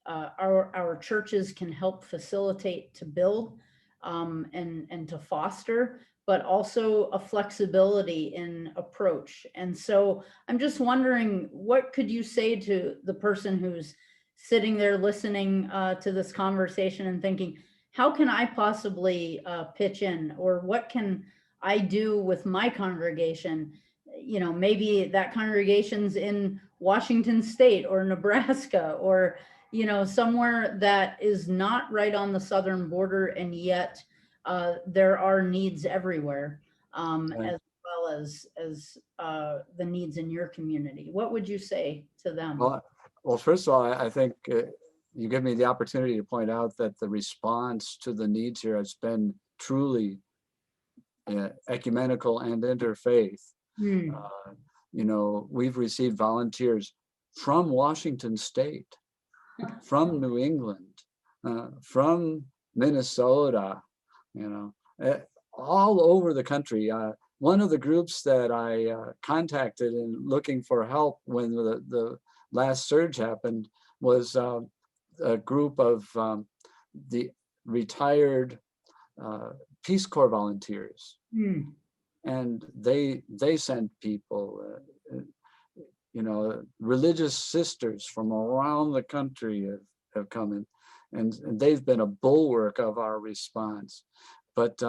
our churches can help facilitate to build and to foster, but also a flexibility in approach. And so I'm just wondering, what could you say to the person who's sitting there listening to this conversation and thinking, how can I possibly pitch in, or what can I do with my congregation? You know, maybe that congregation's in Washington State or Nebraska, or, you know, somewhere that is not right on the southern border, and yet there are needs everywhere, Right. as well as the needs in your community. What would you say to them? Well, first of all, I think you give me the opportunity to point out that the response to the needs here has been truly ecumenical and interfaith. You know, we've received volunteers from Washington State, from New England, from Minnesota, you know, all over the country. One of the groups that I contacted in looking for help when the last surge happened was a group of the retired Peace Corps volunteers. And they sent people, you know, religious sisters from around the country have come in, and they've been a bulwark of our response. But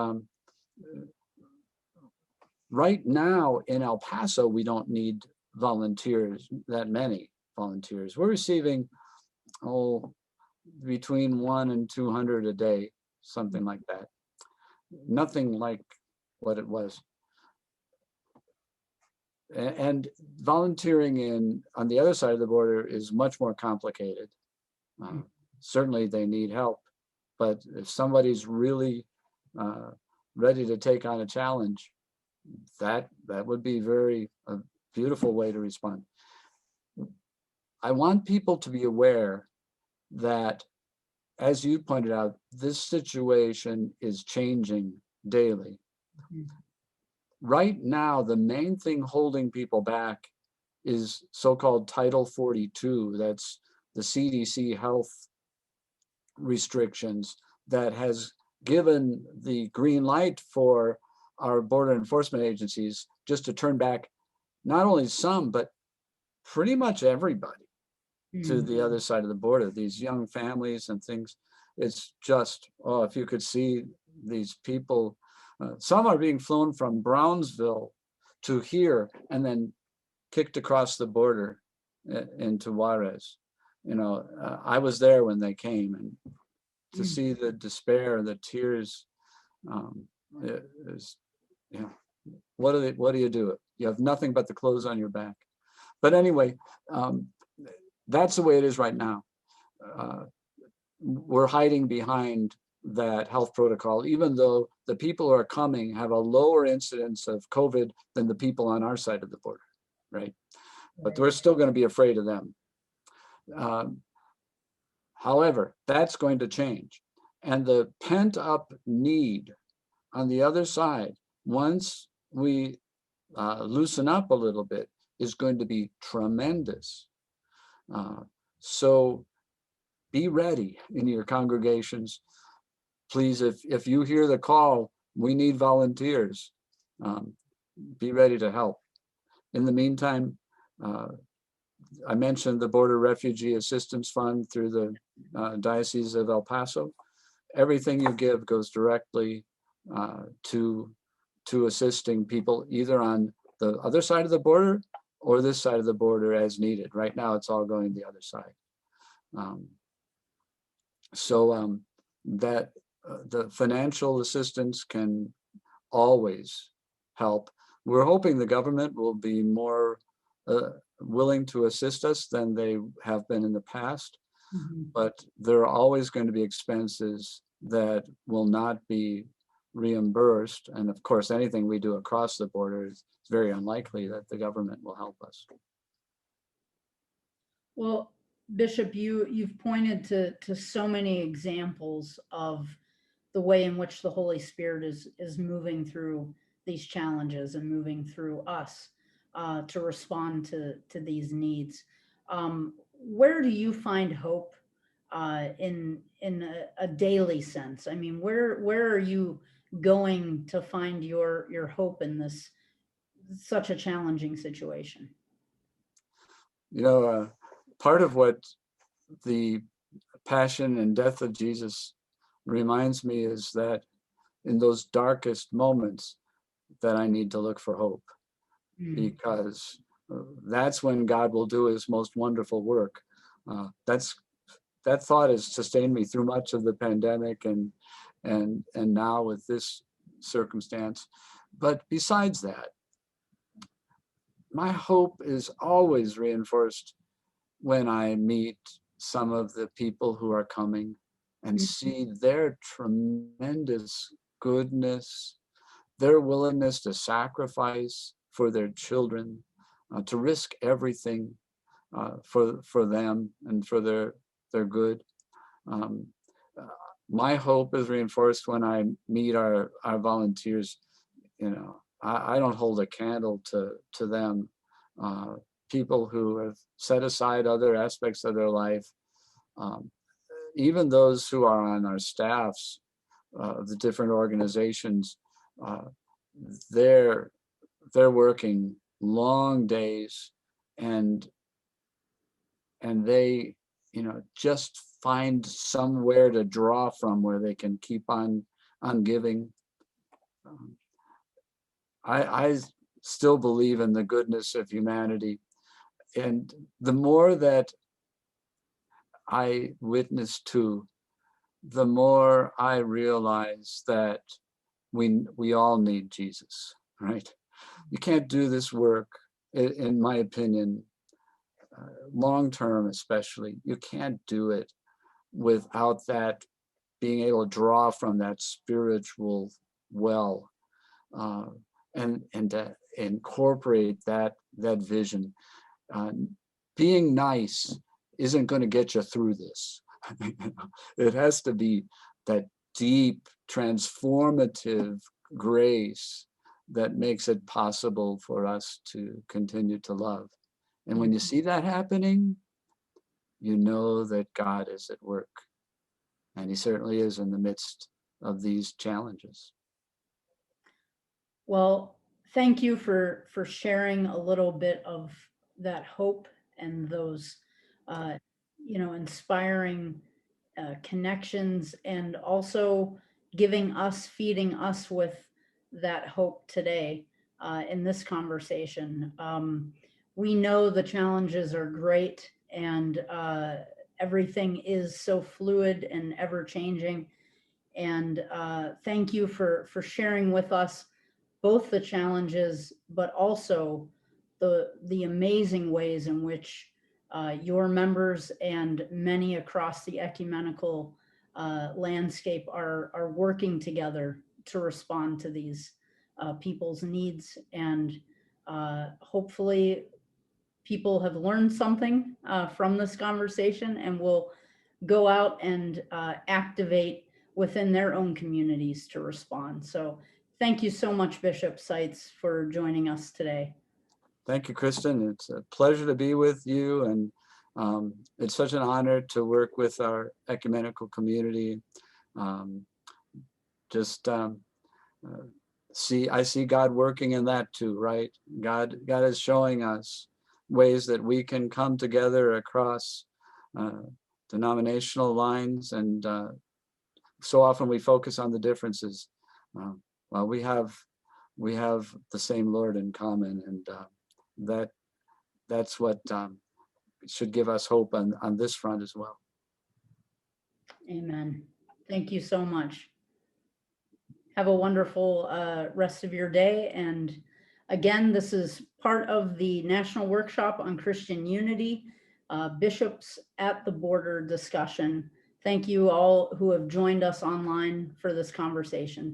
right now in El Paso, we don't need volunteers, that many volunteers. We're receiving, between 100 and 200 a day, something like that. Nothing like what it was. and volunteering on the other side of the border is much more complicated. Certainly they need help, but if somebody's really ready to take on a challenge, that would be a beautiful way to respond. I want people to be aware that, as you pointed out, this situation is changing daily. Right now, the main thing holding people back is so-called Title 42. That's the CDC health restrictions that has given the green light for our border enforcement agencies just to turn back not only some, but pretty much everybody to the other side of the border, these young families and things. It's just, oh, if you could see these people, some are being flown from Brownsville to here and then kicked across the border into Juarez. I was there when they came, and to see the despair, the tears, what do you do? You have nothing but the clothes on your back. But anyway, that's the way it is right now. We're hiding behind that health protocol, even though the people who are coming have a lower incidence of COVID than the people on our side of the border, right? But we're still going to be afraid of them. However, that's going to change. And the pent-up need on the other side, once we loosen up a little bit, is going to be tremendous. So be ready in your congregations. Please, if you hear the call, we need volunteers. Be ready to help. In the meantime, I mentioned the Border Refugee Assistance Fund through the Diocese of El Paso. Everything you give goes directly to assisting people either on the other side of the border or this side of the border as needed. Right now, it's all going the other side. That the financial assistance can always help. We're hoping the government will be more willing to assist us than they have been in the past, but there are always going to be expenses that will not be reimbursed. And of course, anything we do across the border is very unlikely that the government will help us. Well, Bishop, you've pointed to so many examples of the way in which the Holy Spirit is moving through these challenges and moving through us to respond to these needs. Where do you find hope in a daily sense? I mean, where are you going to find your hope in this such a challenging situation? Part of what the passion and death of Jesus reminds me is that in those darkest moments that I need to look for hope, because that's when God will do his most wonderful work. That thought has sustained me through much of the pandemic and now with this circumstance. But besides that, my hope is always reinforced when I meet some of the people who are coming and see their tremendous goodness, their willingness to sacrifice for their children, to risk everything for them and for their good. My hope is reinforced when I meet our volunteers. I don't hold a candle to them. People who have set aside other aspects of their life, even those who are on our staffs, the different organizations, they're working long days, and they just find somewhere to draw from where they can keep on giving. I still believe in the goodness of humanity, and the more that I witness to, the more I realize that we all need Jesus, right? You can't do this work in my opinion, long term especially, you can't do it without that being able to draw from that spiritual well, and to incorporate that vision. Being nice isn't going to get you through this. It has to be that deep, transformative grace that makes it possible for us to continue to love. And when you see that happening, you know that God is at work. And he certainly is in the midst of these challenges. Well, thank you for sharing a little bit of that hope and those, inspiring connections, and also feeding us with that hope today in this conversation. We know the challenges are great, and everything is so fluid and ever changing. And thank you for sharing with us both the challenges, but also the amazing ways in which your members and many across the ecumenical landscape are working together to respond to these people's needs. And hopefully people have learned something from this conversation and will go out and activate within their own communities to respond. So thank you so much, Bishop Seitz, for joining us today. Thank you, Kristen. It's a pleasure to be with you, and it's such an honor to work with our ecumenical community. I see God working in that too, right? God is showing us ways that we can come together across denominational lines, and so often we focus on the differences. Well, we have the same Lord in common, and that's what should give us hope on this front as well. Amen. Thank you so much. Have a wonderful rest of your day. And again, this is part of the National Workshop on Christian Unity, Bishops at the Border discussion. Thank you all who have joined us online for this conversation.